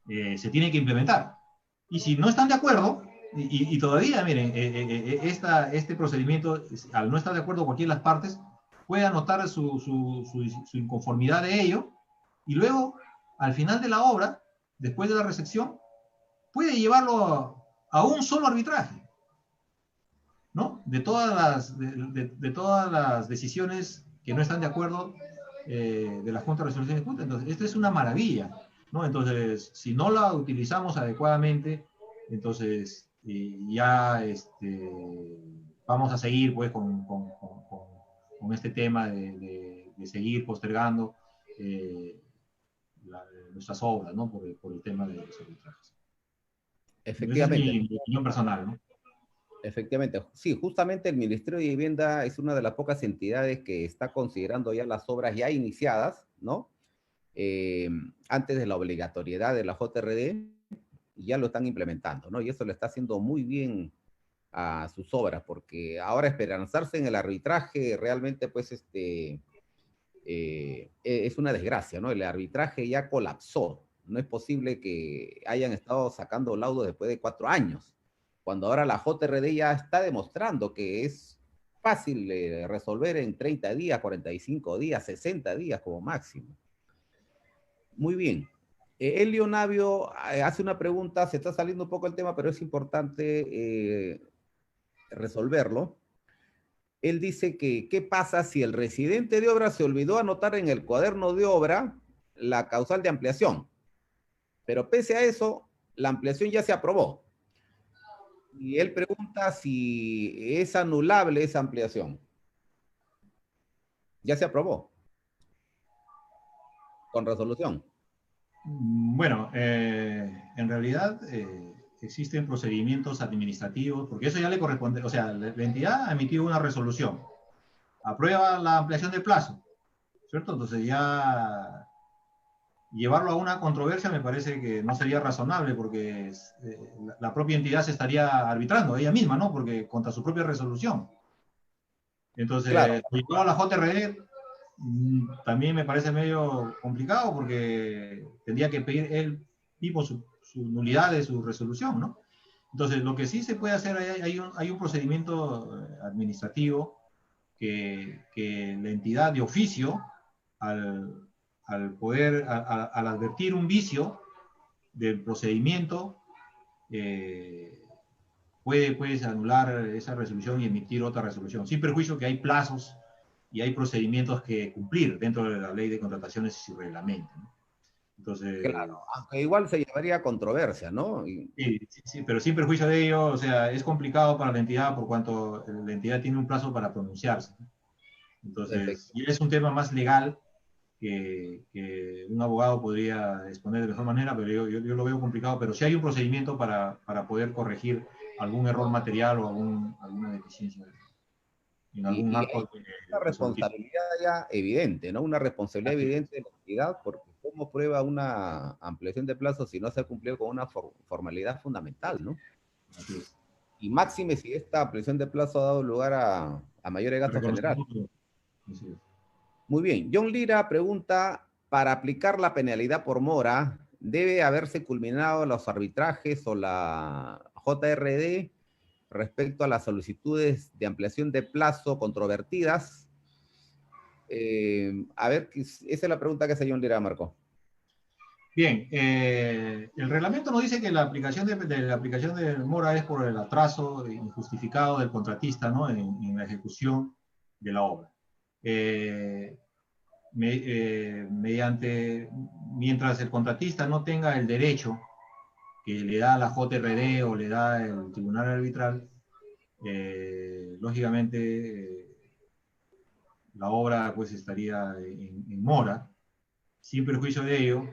Speaker 3: se tiene que implementar. Y si no están de acuerdo, y todavía, miren, este procedimiento, al no estar de acuerdo cualquiera de las partes, puede anotar su inconformidad de ello, y luego, al final de la obra, después de la recepción, puede llevarlo a un solo arbitraje, ¿no? De todas las decisiones que no están de acuerdo de la Junta de Resolución de Junta. Entonces, esto es una maravilla, ¿no? Entonces, si no la utilizamos adecuadamente, entonces ya vamos a seguir pues con este tema de seguir postergando nuestras obras, ¿no? Por el tema de los arbitrajes.
Speaker 2: Efectivamente.
Speaker 3: Esa es mi opinión personal, ¿no?
Speaker 2: Efectivamente, sí, justamente el Ministerio de Vivienda es una de las pocas entidades que está considerando ya las obras ya iniciadas, ¿no? Antes de la obligatoriedad de la JRD, ya lo están implementando, ¿no? Y eso le está haciendo muy bien a sus obras, porque ahora esperanzarse en el arbitraje realmente, pues, es una desgracia, ¿no? El arbitraje ya colapsó. No es posible que hayan estado sacando laudos después de 4 años, cuando ahora la JRD ya está demostrando que es fácil resolver en 30 días, 45 días, 60 días como máximo. Muy bien. Elio Navio hace una pregunta, se está saliendo un poco el tema, pero es importante resolverlo. Él dice que, ¿qué pasa si el residente de obra se olvidó anotar en el cuaderno de obra la causal de ampliación? Pero pese a eso, la ampliación ya se aprobó. Y él pregunta si es anulable esa ampliación. Ya se aprobó. Con resolución.
Speaker 3: Bueno, en realidad existen procedimientos administrativos, porque eso ya le corresponde, o sea, la entidad ha emitido una resolución, aprueba la ampliación de plazo, ¿cierto? Entonces ya llevarlo a una controversia me parece que no sería razonable, porque la propia entidad se estaría arbitrando ella misma, ¿no? Porque contra su propia resolución. Entonces,
Speaker 2: claro,
Speaker 3: llevarlo a la JRD también me parece medio complicado, porque tendría que pedir él mismo su nulidad de su resolución, ¿no? Entonces, lo que sí se puede hacer, hay un procedimiento administrativo que la entidad de oficio, al advertir un vicio del procedimiento, puede anular esa resolución y emitir otra resolución, sin perjuicio que hay plazos y hay procedimientos que cumplir dentro de la ley de contrataciones y su reglamento, ¿no? Entonces,
Speaker 2: claro, aunque igual se llevaría a controversia, ¿no?
Speaker 3: sí, pero sin perjuicio de ello, o sea, es complicado para la entidad por cuanto la entidad tiene un plazo para pronunciarse, ¿no? Entonces, y es un tema más legal que un abogado podría exponer de mejor manera, pero yo lo veo complicado, pero sí hay un procedimiento para poder corregir algún error material o alguna deficiencia en algún
Speaker 2: Hay
Speaker 3: acto
Speaker 2: una
Speaker 3: resolutivo.
Speaker 2: responsabilidad ya evidente, ¿no? Una responsabilidad evidente de la entidad, porque ¿cómo prueba una ampliación de plazo si no se ha cumplido con una formalidad fundamental, ¿no?
Speaker 3: Así es.
Speaker 2: Y máxime si esta ampliación de plazo ha dado lugar a mayores gastos generales.
Speaker 3: Así es.
Speaker 2: Muy bien. John Lira pregunta, para aplicar la penalidad por mora, ¿debe haberse culminado los arbitrajes o la JRD respecto a las solicitudes de ampliación de plazo controvertidas? A ver, esa es la pregunta que hace John Lira, Marco.
Speaker 3: Bien, el reglamento nos dice que la aplicación de mora es por el atraso injustificado del contratista, ¿no? en la ejecución de la obra. Mientras el contratista no tenga el derecho que le da la JRD o le da el tribunal arbitral, lógicamente la obra pues estaría en mora. Sin perjuicio de ello,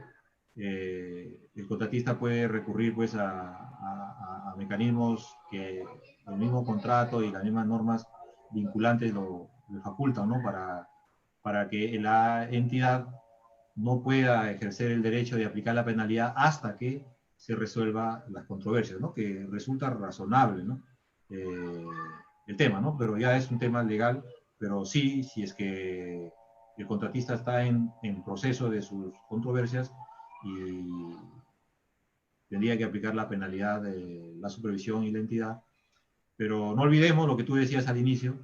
Speaker 3: el contratista puede recurrir pues a mecanismos que el mismo contrato y las mismas normas vinculantes le facultan, ¿no? Para que la entidad no pueda ejercer el derecho de aplicar la penalidad hasta que se resuelva las controversias, ¿no? Que resulta razonable, ¿no? El tema, ¿no? Pero ya es un tema legal, pero sí, si es que el contratista está en proceso de sus controversias y tendría que aplicar la penalidad de la supervisión y la entidad. Pero no olvidemos lo que tú decías al inicio,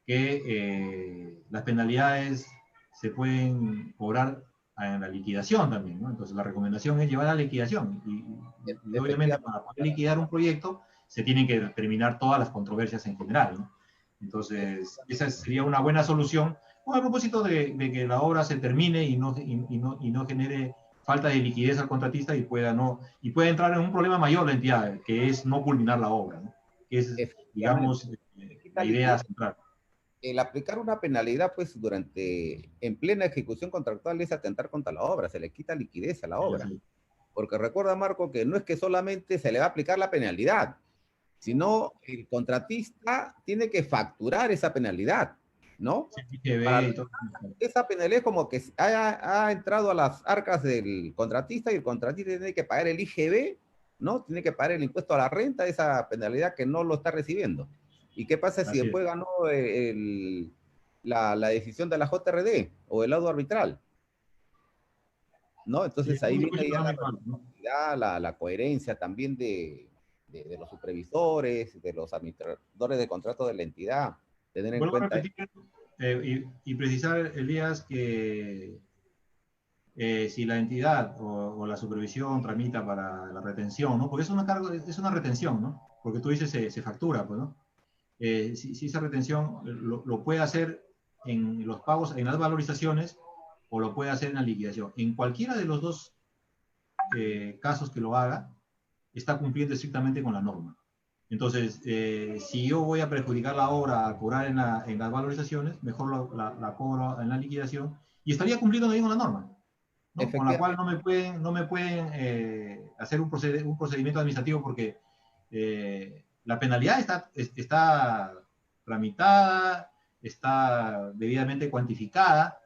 Speaker 3: que las penalidades se pueden cobrar en la liquidación también, ¿no? Entonces la recomendación es llevar a la liquidación y obviamente
Speaker 2: Efectivamente.
Speaker 3: para poder liquidar un proyecto se tienen que terminar todas las controversias en general, ¿no? Entonces esa sería una buena solución, o a propósito de que la obra se termine y no genere falta de liquidez al contratista y pueda entrar en un problema mayor la entidad, que es no culminar la obra, ¿no? Que es,
Speaker 2: Efectivamente.
Speaker 3: digamos,
Speaker 2: Se quita
Speaker 3: la idea
Speaker 2: liquidez.
Speaker 3: central.
Speaker 2: El aplicar una penalidad, pues, en plena ejecución contractual es atentar contra la obra, se le quita liquidez a la obra. Porque recuerda, Marco, que no es que solamente se le va a aplicar la penalidad, sino el contratista tiene que facturar esa penalidad, ¿no? Para
Speaker 3: Y todo.
Speaker 2: esa penalidad es como que ha entrado a las arcas del contratista y el contratista tiene que pagar el IGB, ¿no? Tiene que pagar el impuesto a la renta, esa penalidad que no lo está recibiendo. ¿Y qué pasa si
Speaker 3: Así es.
Speaker 2: después ganó la decisión de la JRD o el laudo arbitral? ¿No?
Speaker 3: Sí,
Speaker 2: Entonces
Speaker 3: es
Speaker 2: ahí
Speaker 3: un
Speaker 2: viene
Speaker 3: juicio
Speaker 2: ya la
Speaker 3: económico, ¿no?
Speaker 2: responsabilidad, la coherencia también de los supervisores, de los administradores de contrato de la entidad, tener en
Speaker 3: Vuelvo a
Speaker 2: cuenta.
Speaker 3: repetir y precisar, Elías, que si la entidad o la supervisión tramita para la retención, ¿no? Porque es una retención, ¿no? Porque tú dices se factura, pues, ¿no? Si esa retención lo puede hacer en los pagos, en las valorizaciones, o lo puede hacer en la liquidación. En cualquiera de los dos casos que lo haga, está cumpliendo estrictamente con la norma. Entonces, si yo voy a perjudicar la obra a cobrar en las valorizaciones, mejor la cobro en la liquidación y estaría cumpliendo también con la norma, ¿no? Con la cual
Speaker 2: Efectivamente,
Speaker 3: no me pueden hacer un procedimiento administrativo porque la penalidad está tramitada, está debidamente cuantificada,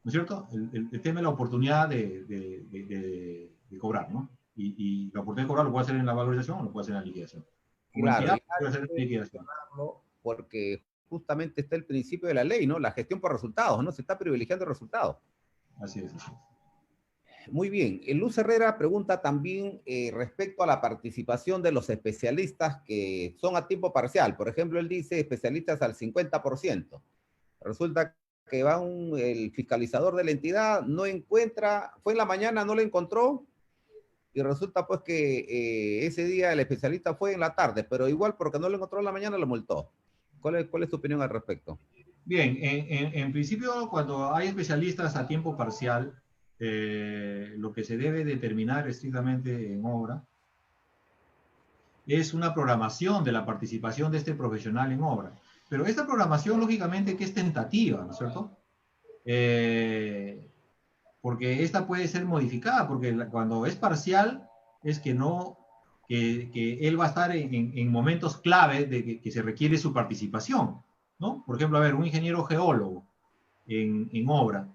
Speaker 3: ¿no es cierto? El tema es la oportunidad de cobrar, ¿no? Y la oportunidad de cobrar lo puede hacer en la valorización o lo puede hacer en la liquidación. Como
Speaker 2: claro,
Speaker 3: entidad,
Speaker 2: y
Speaker 3: puede
Speaker 2: nadie
Speaker 3: hacer en la
Speaker 2: puede
Speaker 3: liquidación.
Speaker 2: cuestionarlo porque justamente está el principio de la ley, ¿no? La gestión por resultados, ¿no? Se está privilegiando el resultado.
Speaker 3: Así es. Así es.
Speaker 2: Muy bien. Luz Herrera pregunta también respecto a la participación de los especialistas que son a tiempo parcial. Por ejemplo, él dice especialistas al 50%. Resulta que el fiscalizador de la entidad, no encuentra, fue en la mañana, no lo encontró, y resulta pues que ese día el especialista fue en la tarde, pero igual porque no lo encontró en la mañana lo multó. ¿Cuál es tu opinión al respecto?
Speaker 3: Bien, en principio, cuando hay especialistas a tiempo parcial, lo que se debe determinar estrictamente en obra es una programación de la participación de este profesional en obra. Pero esta programación, lógicamente, que es tentativa, ¿no es cierto? Porque esta puede ser modificada, porque cuando es parcial es que no, que él va a estar en momentos clave de que se requiere su participación, ¿no? Por ejemplo, a ver, un ingeniero geólogo en obra,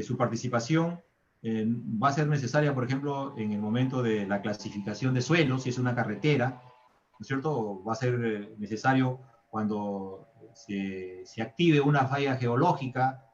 Speaker 3: su participación va a ser necesaria, por ejemplo, en el momento de la clasificación de suelos, si es una carretera, ¿no es cierto? Va a ser necesario cuando se active una falla geológica,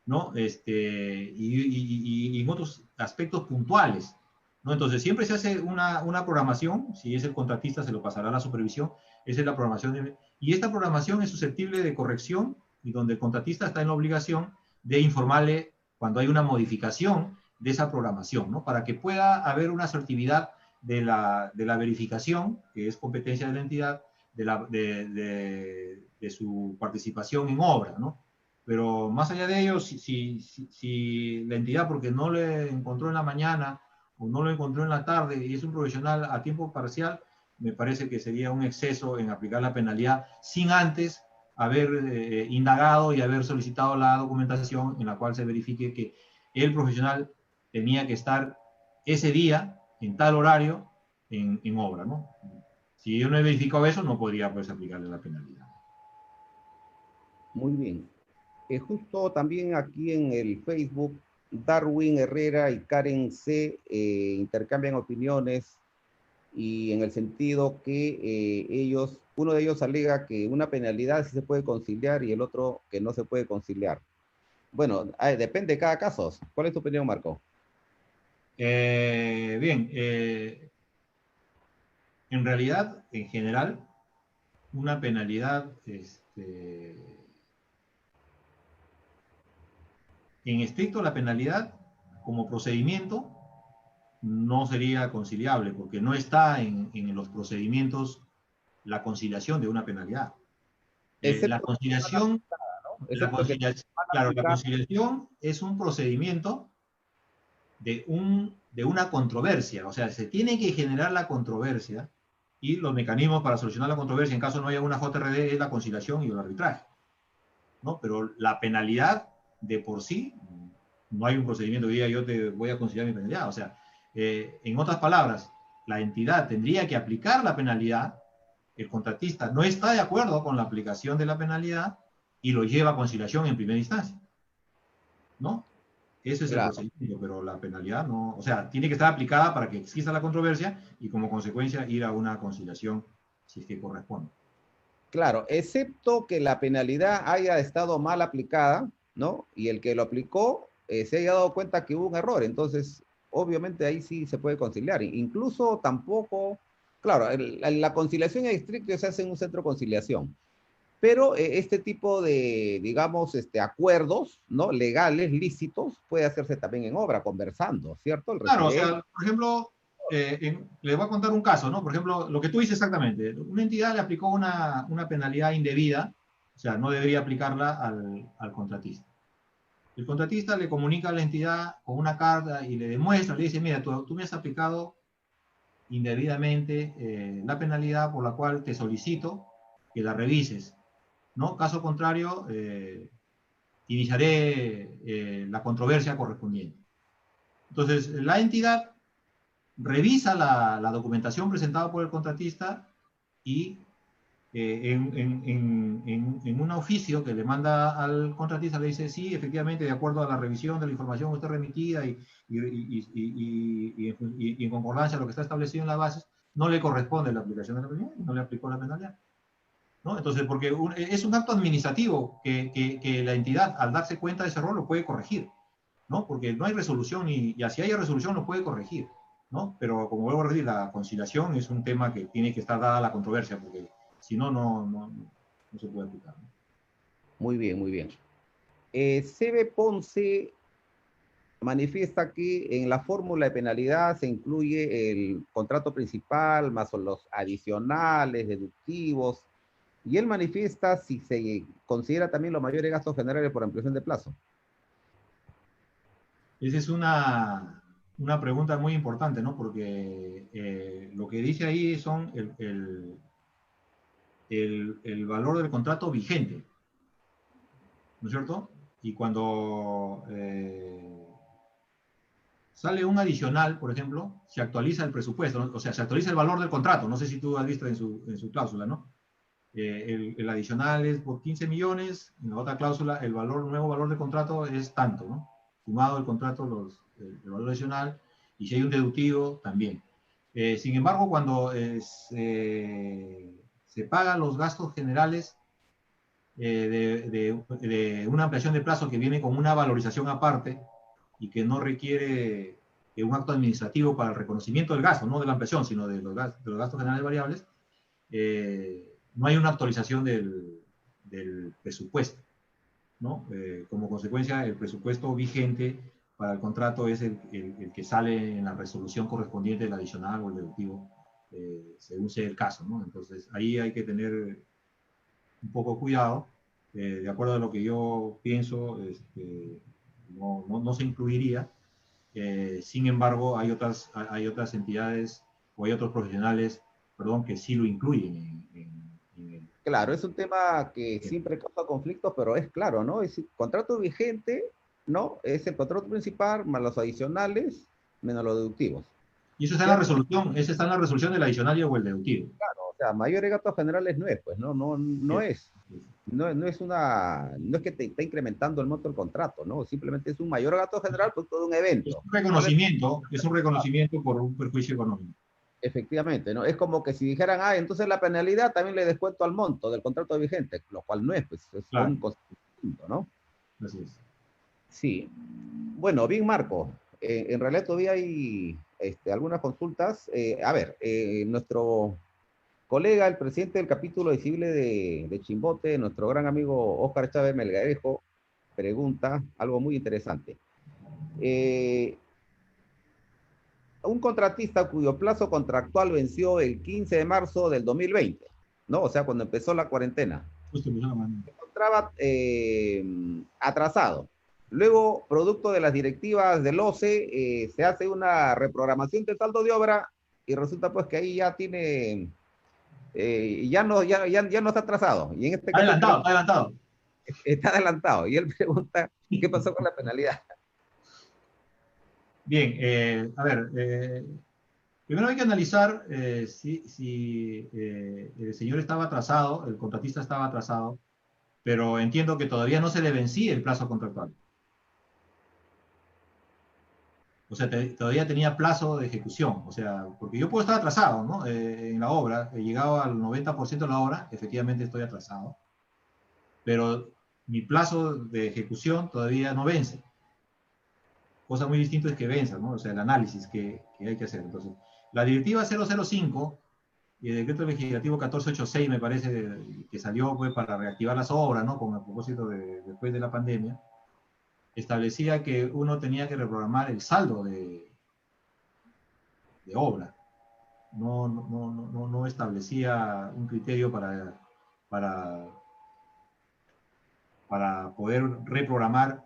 Speaker 3: ¿no? Y en otros aspectos puntuales, ¿no? Entonces, siempre se hace una programación, si es el contratista se lo pasará a la supervisión, esa es la programación, y esta programación es susceptible de corrección y donde el contratista está en la obligación de informarle cuando hay una modificación de esa programación, ¿no? Para que pueda haber una asertividad de la verificación, que es competencia de la entidad, de su participación en obra, ¿no? Pero más allá de ello, si la entidad, porque no le encontró en la mañana o no lo encontró en la tarde y es un profesional a tiempo parcial, me parece que sería un exceso en aplicar la penalidad sin antes haber indagado y haber solicitado la documentación en la cual se verifique que el profesional tenía que estar ese día, en tal horario, en obra, ¿no? Si yo no he verificado eso, no podría pues aplicarle la penalidad.
Speaker 2: Muy bien. Justo también aquí en el Facebook, Darwin Herrera y Karen C. Intercambian opiniones y en el sentido que uno de ellos alega que una penalidad sí se puede conciliar y el otro que no se puede conciliar. Bueno, depende de cada caso. ¿Cuál es tu opinión, Marco?
Speaker 3: Bien, en realidad, en general, una penalidad, en estricto la penalidad como procedimiento no sería conciliable, porque no está en los procedimientos la conciliación de una penalidad. La
Speaker 2: Excepto
Speaker 3: conciliación,
Speaker 2: ¿no? Excepto que
Speaker 3: claro, la conciliación es un procedimiento de una controversia, o sea, se tiene que generar la controversia y los mecanismos para solucionar la controversia en caso no haya una JRD es la conciliación y el arbitraje, ¿no? Pero la penalidad de por sí, no hay un procedimiento que diga yo te voy a conciliar mi penalidad, o sea, en otras palabras, la entidad tendría que aplicar la penalidad, el contratista no está de acuerdo con la aplicación de la penalidad y lo lleva a conciliación en primera instancia, ¿no? Ese es el procedimiento, pero la penalidad no, o sea, tiene que estar aplicada para que exista la controversia y como consecuencia ir a una conciliación si es que corresponde.
Speaker 2: Claro, excepto que la penalidad haya estado mal aplicada, ¿no? Y el que lo aplicó se haya dado cuenta que hubo un error, entonces obviamente ahí sí se puede conciliar. Incluso tampoco, claro, la conciliación estricta se hace en un centro de conciliación, pero este tipo de, digamos, acuerdos, ¿no? Legales, lícitos, puede hacerse también en obra, conversando, ¿cierto?
Speaker 3: Claro, o sea, por ejemplo, les voy a contar un caso, ¿no? Por ejemplo, lo que tú dices exactamente, una entidad le aplicó una penalidad indebida, o sea, no debería aplicarla al contratista. El contratista le comunica a la entidad con una carta y le demuestra, le dice, mira, tú me has aplicado indebidamente la penalidad por la cual te solicito que la revises, ¿no? Caso contrario, iniciaré la controversia correspondiente. Entonces, la entidad revisa la documentación presentada por el contratista y en un oficio que le manda al contratista le dice, sí, efectivamente, de acuerdo a la revisión de la información que está remitida y en concordancia a lo que está establecido en las bases, no le corresponde la aplicación de la penalidad y no le aplicó la penalidad, ¿no? Entonces, porque es un acto administrativo que la entidad, al darse cuenta de ese error, lo puede corregir, ¿no? Porque no hay resolución y si haya resolución, lo puede corregir, ¿no? Pero, como vuelvo a decir, la conciliación es un tema que tiene que estar dada la controversia, porque si no, no se puede aplicar, ¿no?
Speaker 2: Muy bien, muy bien. CB Ponce manifiesta que en la fórmula de penalidad se incluye el contrato principal más los adicionales, deductivos, y él manifiesta si se considera también los mayores gastos generales por ampliación de plazo.
Speaker 3: Esa es una pregunta muy importante, ¿no? Porque lo que dice ahí son el valor del contrato vigente, ¿no es cierto? Y cuando sale un adicional, por ejemplo, se actualiza el presupuesto, ¿no? O sea, se actualiza el valor del contrato, no sé si tú has visto en su cláusula, ¿no? El adicional es por 15 millones, en la otra cláusula el nuevo valor del contrato es tanto, ¿no? Sumado el contrato, el valor adicional, y si hay un deductivo, también. Sin embargo, cuando se pagan los gastos generales de una ampliación de plazo que viene con una valorización aparte y que no requiere un acto administrativo para el reconocimiento del gasto, no de la ampliación, sino de los gastos generales variables, no hay una actualización del presupuesto, ¿no? Como consecuencia, el presupuesto vigente para el contrato es el que sale en la resolución correspondiente del adicional o el deductivo, según sea el caso, ¿no? Entonces, ahí hay que tener un poco cuidado. De acuerdo a lo que yo pienso, no se incluiría. Sin embargo, hay otras entidades o hay otros profesionales, perdón, que sí lo incluyen
Speaker 2: Claro, es un tema que siempre causa conflictos, pero es claro, ¿no? Es el contrato vigente, ¿no? Es el contrato principal más los adicionales menos los deductivos.
Speaker 3: Y eso está en la resolución, ese está en la resolución del adicional o el deductivo.
Speaker 2: Claro, o sea, mayores gastos generales no es, pues, no es que te está incrementando el monto del contrato, ¿no? Simplemente es un mayor gasto general por todo un evento.
Speaker 3: Es un reconocimiento por un perjuicio económico.
Speaker 2: efectivamente, ¿no? Es como que si dijeran, ah, entonces la penalidad también le descuento al monto del contrato vigente, lo cual no es, pues, son
Speaker 3: Claro,
Speaker 2: cosas distintas, ¿no?
Speaker 3: así es.
Speaker 2: Sí. Bueno, bien, Marco. En realidad todavía hay algunas consultas. A ver, nuestro colega, el presidente del capítulo de Civiles de Chimbote, nuestro gran amigo Óscar Chávez Melgarejo, pregunta algo muy interesante. Eh, un contratista cuyo plazo contractual venció el 15 de marzo del 2020, ¿no? O sea, cuando empezó la cuarentena,
Speaker 3: Justo me llaman.
Speaker 2: se encontraba atrasado. Luego, producto de las directivas del OCE, se hace una reprogramación del saldo de obra y resulta pues que ahí ya tiene, ya no está atrasado. Y en este caso
Speaker 3: Adelantado, adelantado.
Speaker 2: está adelantado. Y él pregunta, ¿qué pasó con la penalidad?
Speaker 3: Bien, a ver, primero hay que analizar si el señor estaba atrasado, el contratista estaba atrasado, pero entiendo que todavía no se le vencía el plazo contractual. O sea, todavía tenía plazo de ejecución. O sea, porque yo puedo estar atrasado, ¿no? En la obra, he llegado al 90% de la obra, efectivamente estoy atrasado, pero mi plazo de ejecución todavía no vence. Cosa muy distinta es que venza, ¿no? O sea, el análisis que hay que hacer. Entonces, la directiva 005 y el decreto legislativo 1486, me parece, que salió pues, para reactivar las obras, ¿no? Con el propósito después de la pandemia, establecía que uno tenía que reprogramar el saldo de obra. No establecía un criterio para, para poder reprogramar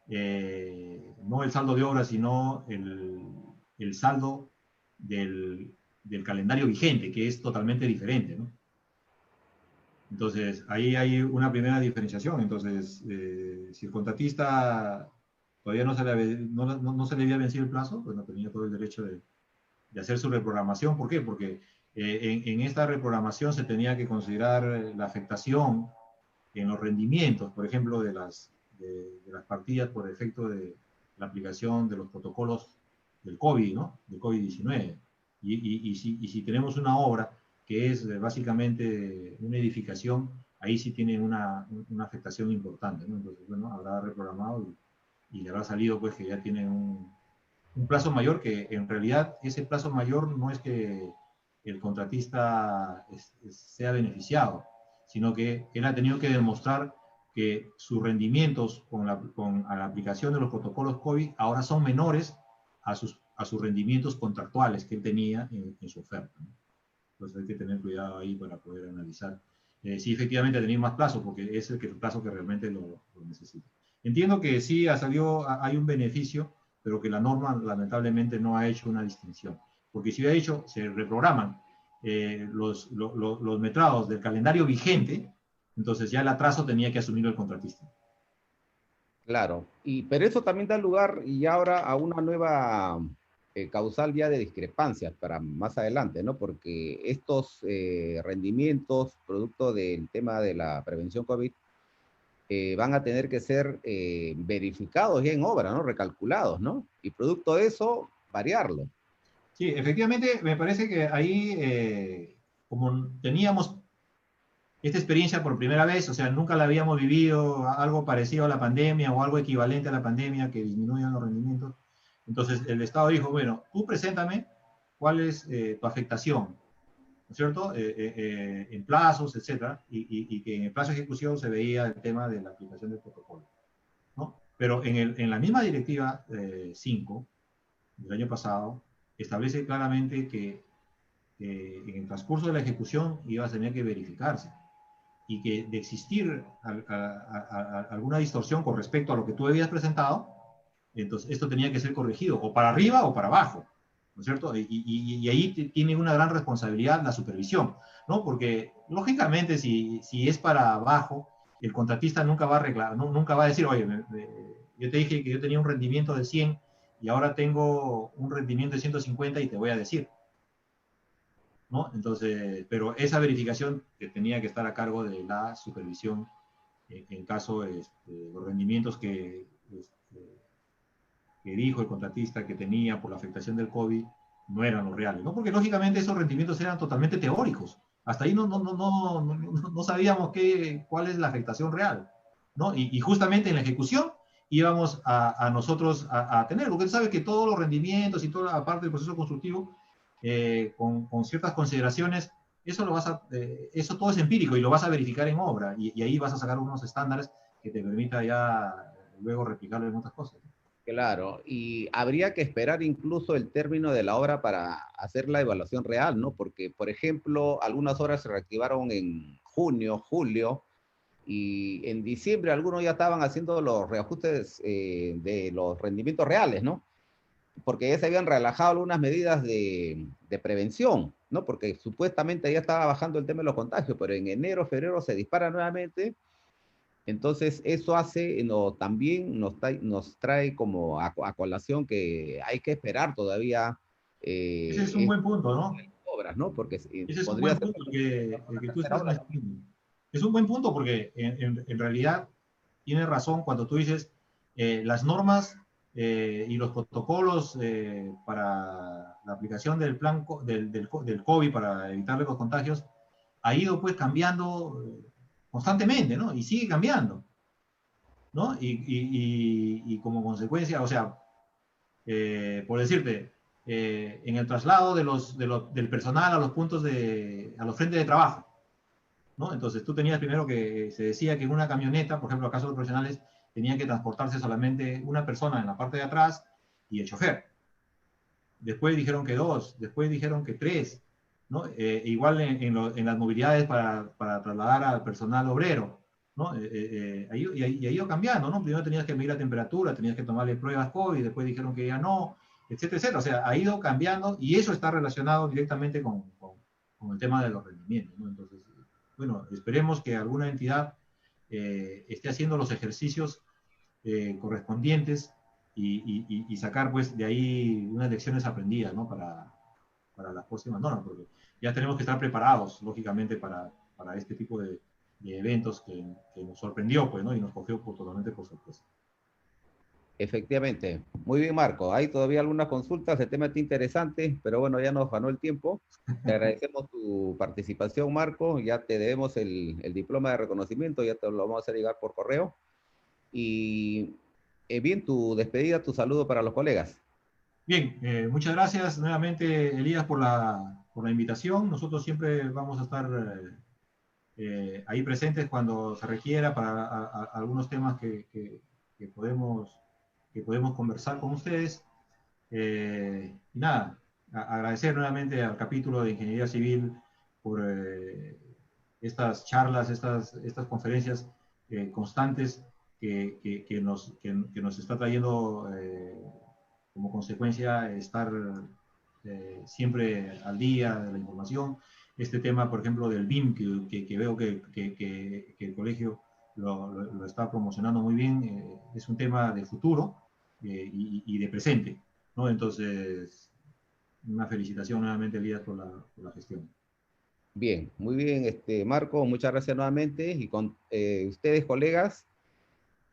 Speaker 3: no el saldo de obra, sino el saldo del calendario vigente, que es totalmente diferente, ¿no? Entonces, ahí hay una primera diferenciación. Entonces, si el contratista todavía no se le había vencido el plazo, pues no tenía todo el derecho de hacer su reprogramación. ¿Por qué? Porque en esta reprogramación se tenía que considerar la afectación en los rendimientos, por ejemplo, de las partidas por efecto de la aplicación de los protocolos del COVID, ¿no? Del COVID-19. Si tenemos una obra que es básicamente una edificación, ahí sí tiene una afectación importante, ¿no? Entonces, bueno, habrá reprogramado y le habrá salido pues que ya tiene un plazo mayor, que en realidad ese plazo mayor no es que el contratista sea beneficiado, sino que él ha tenido que demostrar que sus rendimientos a la aplicación de los protocolos COVID ahora son menores a sus rendimientos contractuales que él tenía en su oferta, ¿no? Entonces hay que tener cuidado ahí para poder analizar si efectivamente tenéis más plazo, porque es el plazo que realmente lo necesita. Entiendo que sí hay un beneficio, pero que la norma lamentablemente no ha hecho una distinción. Porque si hubiera hecho, se reprograman los metrados del calendario vigente, entonces ya el atraso tenía que asumirlo el contratista.
Speaker 2: Claro, pero eso también da lugar y ahora a una nueva causal ya de discrepancias para más adelante, ¿no? Porque estos rendimientos, producto del tema de la prevención COVID, van a tener que ser verificados ya en obra, ¿no? Recalculados, ¿no? Y producto de eso, variarlo.
Speaker 3: Sí, efectivamente, me parece que ahí, como teníamos esta experiencia por primera vez, o sea, nunca la habíamos vivido, algo parecido a la pandemia o algo equivalente a la pandemia que disminuyan los rendimientos. Entonces, el Estado dijo, bueno, tú preséntame cuál es tu afectación, ¿no es cierto? En plazos, etcétera, y que en el plazo de ejecución se veía el tema de la aplicación del protocolo, ¿no? Pero en la misma directiva 5 del año pasado, establece claramente que en el transcurso de la ejecución iba a tener que verificarse y que de existir alguna distorsión con respecto a lo que tú habías presentado, entonces esto tenía que ser corregido o para arriba o para abajo, ¿no es cierto? Y ahí tiene una gran responsabilidad la supervisión, ¿no? Porque lógicamente si es para abajo, el contratista nunca va a arreglar, nunca va a decir, oye, yo te dije que yo tenía un rendimiento de 100 y ahora tengo un rendimiento de 150 y te voy a decir, ¿no? Entonces, pero esa verificación que tenía que estar a cargo de la supervisión en caso de los rendimientos que dijo el contratista que tenía por la afectación del COVID no eran los reales, ¿no? Porque lógicamente esos rendimientos eran totalmente teóricos. Hasta ahí no sabíamos cuál es la afectación real, ¿no? Y justamente en la ejecución íbamos a nosotros a tener, porque tú sabes que todos los rendimientos y toda la parte del proceso constructivo, con ciertas consideraciones, eso todo es empírico y lo vas a verificar en obra, y ahí vas a sacar unos estándares que te permita ya luego replicarlo en otras cosas.
Speaker 2: Claro, y habría que esperar incluso el término de la obra para hacer la evaluación real, ¿no? Porque, por ejemplo, algunas obras se reactivaron en junio, julio, y en diciembre algunos ya estaban haciendo los reajustes de los rendimientos reales, ¿no? Porque ya se habían relajado algunas medidas de prevención, ¿no? Porque supuestamente ya estaba bajando el tema de los contagios, pero en enero, febrero se dispara nuevamente. Entonces, eso hace, también nos trae como a colación que hay que esperar todavía
Speaker 3: Ese es un buen punto, ¿no?
Speaker 2: obras, ¿no? Porque
Speaker 3: Ese es un
Speaker 2: podría
Speaker 3: buen
Speaker 2: ser
Speaker 3: punto el que tú estás
Speaker 2: ahora.
Speaker 3: mencionando. Es un buen punto porque en realidad tienes razón cuando tú dices las normas y los protocolos para la aplicación del plan del COVID para evitar los contagios ha ido pues cambiando constantemente, ¿no? Y sigue cambiando, ¿no? Y como consecuencia, o sea, por decirte, en el traslado del personal a los puntos a los frentes de trabajo, ¿no? Entonces tú tenías primero que se decía que en una camioneta, por ejemplo, en caso de los profesionales, tenían que transportarse solamente una persona en la parte de atrás y el chofer. Después dijeron que dos, después dijeron que tres, ¿no? Igual en las movilidades para trasladar al personal obrero, ¿no? Y ha ido cambiando, ¿no? Primero tenías que medir la temperatura, tenías que tomarle pruebas COVID, después dijeron que ya no, etcétera, etcétera. O sea, ha ido cambiando y eso está relacionado directamente con el tema de los rendimientos, ¿no? Entonces, bueno, esperemos que alguna entidad esté haciendo los ejercicios correspondientes y sacar pues de ahí unas lecciones aprendidas, ¿no? Para las próximas normas, porque ya tenemos que estar preparados, lógicamente, para este tipo de eventos que nos sorprendió, pues, ¿no? Y nos cogió totalmente por sorpresa.
Speaker 2: Efectivamente. Muy bien, Marco. Hay todavía algunas consultas. El tema está interesante, pero bueno, ya nos ganó el tiempo. Te agradecemos tu participación, Marco. Ya te debemos el diploma de reconocimiento, ya te lo vamos a hacer llegar por correo. Y bien, tu despedida, tu saludo para los colegas.
Speaker 3: Bien, muchas gracias nuevamente, Elías, por la invitación. Nosotros siempre vamos a estar ahí presentes cuando se requiera para algunos temas que podemos conversar con ustedes. Y nada, agradecer nuevamente al capítulo de Ingeniería Civil por estas charlas, estas conferencias constantes que nos está trayendo como consecuencia estar siempre al día de la información. Este tema, por ejemplo, del BIM, que veo que el colegio lo está promocionando muy bien, es un tema de futuro y de presente, ¿no? Entonces, una felicitación nuevamente, Elías, por la gestión.
Speaker 2: Bien, muy bien, Marco, muchas gracias nuevamente. Y con ustedes, colegas,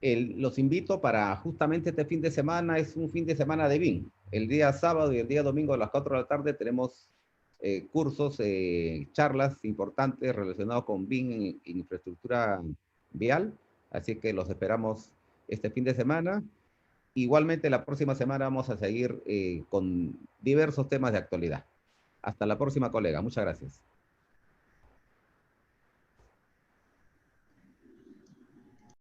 Speaker 2: los invito para justamente este fin de semana, es un fin de semana de BIM. El día sábado y el día domingo a las 4 de la tarde tenemos cursos, charlas importantes relacionados con BIM en infraestructura vial. Así que los esperamos este fin de semana. Igualmente la próxima semana vamos a seguir con diversos temas de actualidad. Hasta la próxima, colega. Muchas gracias.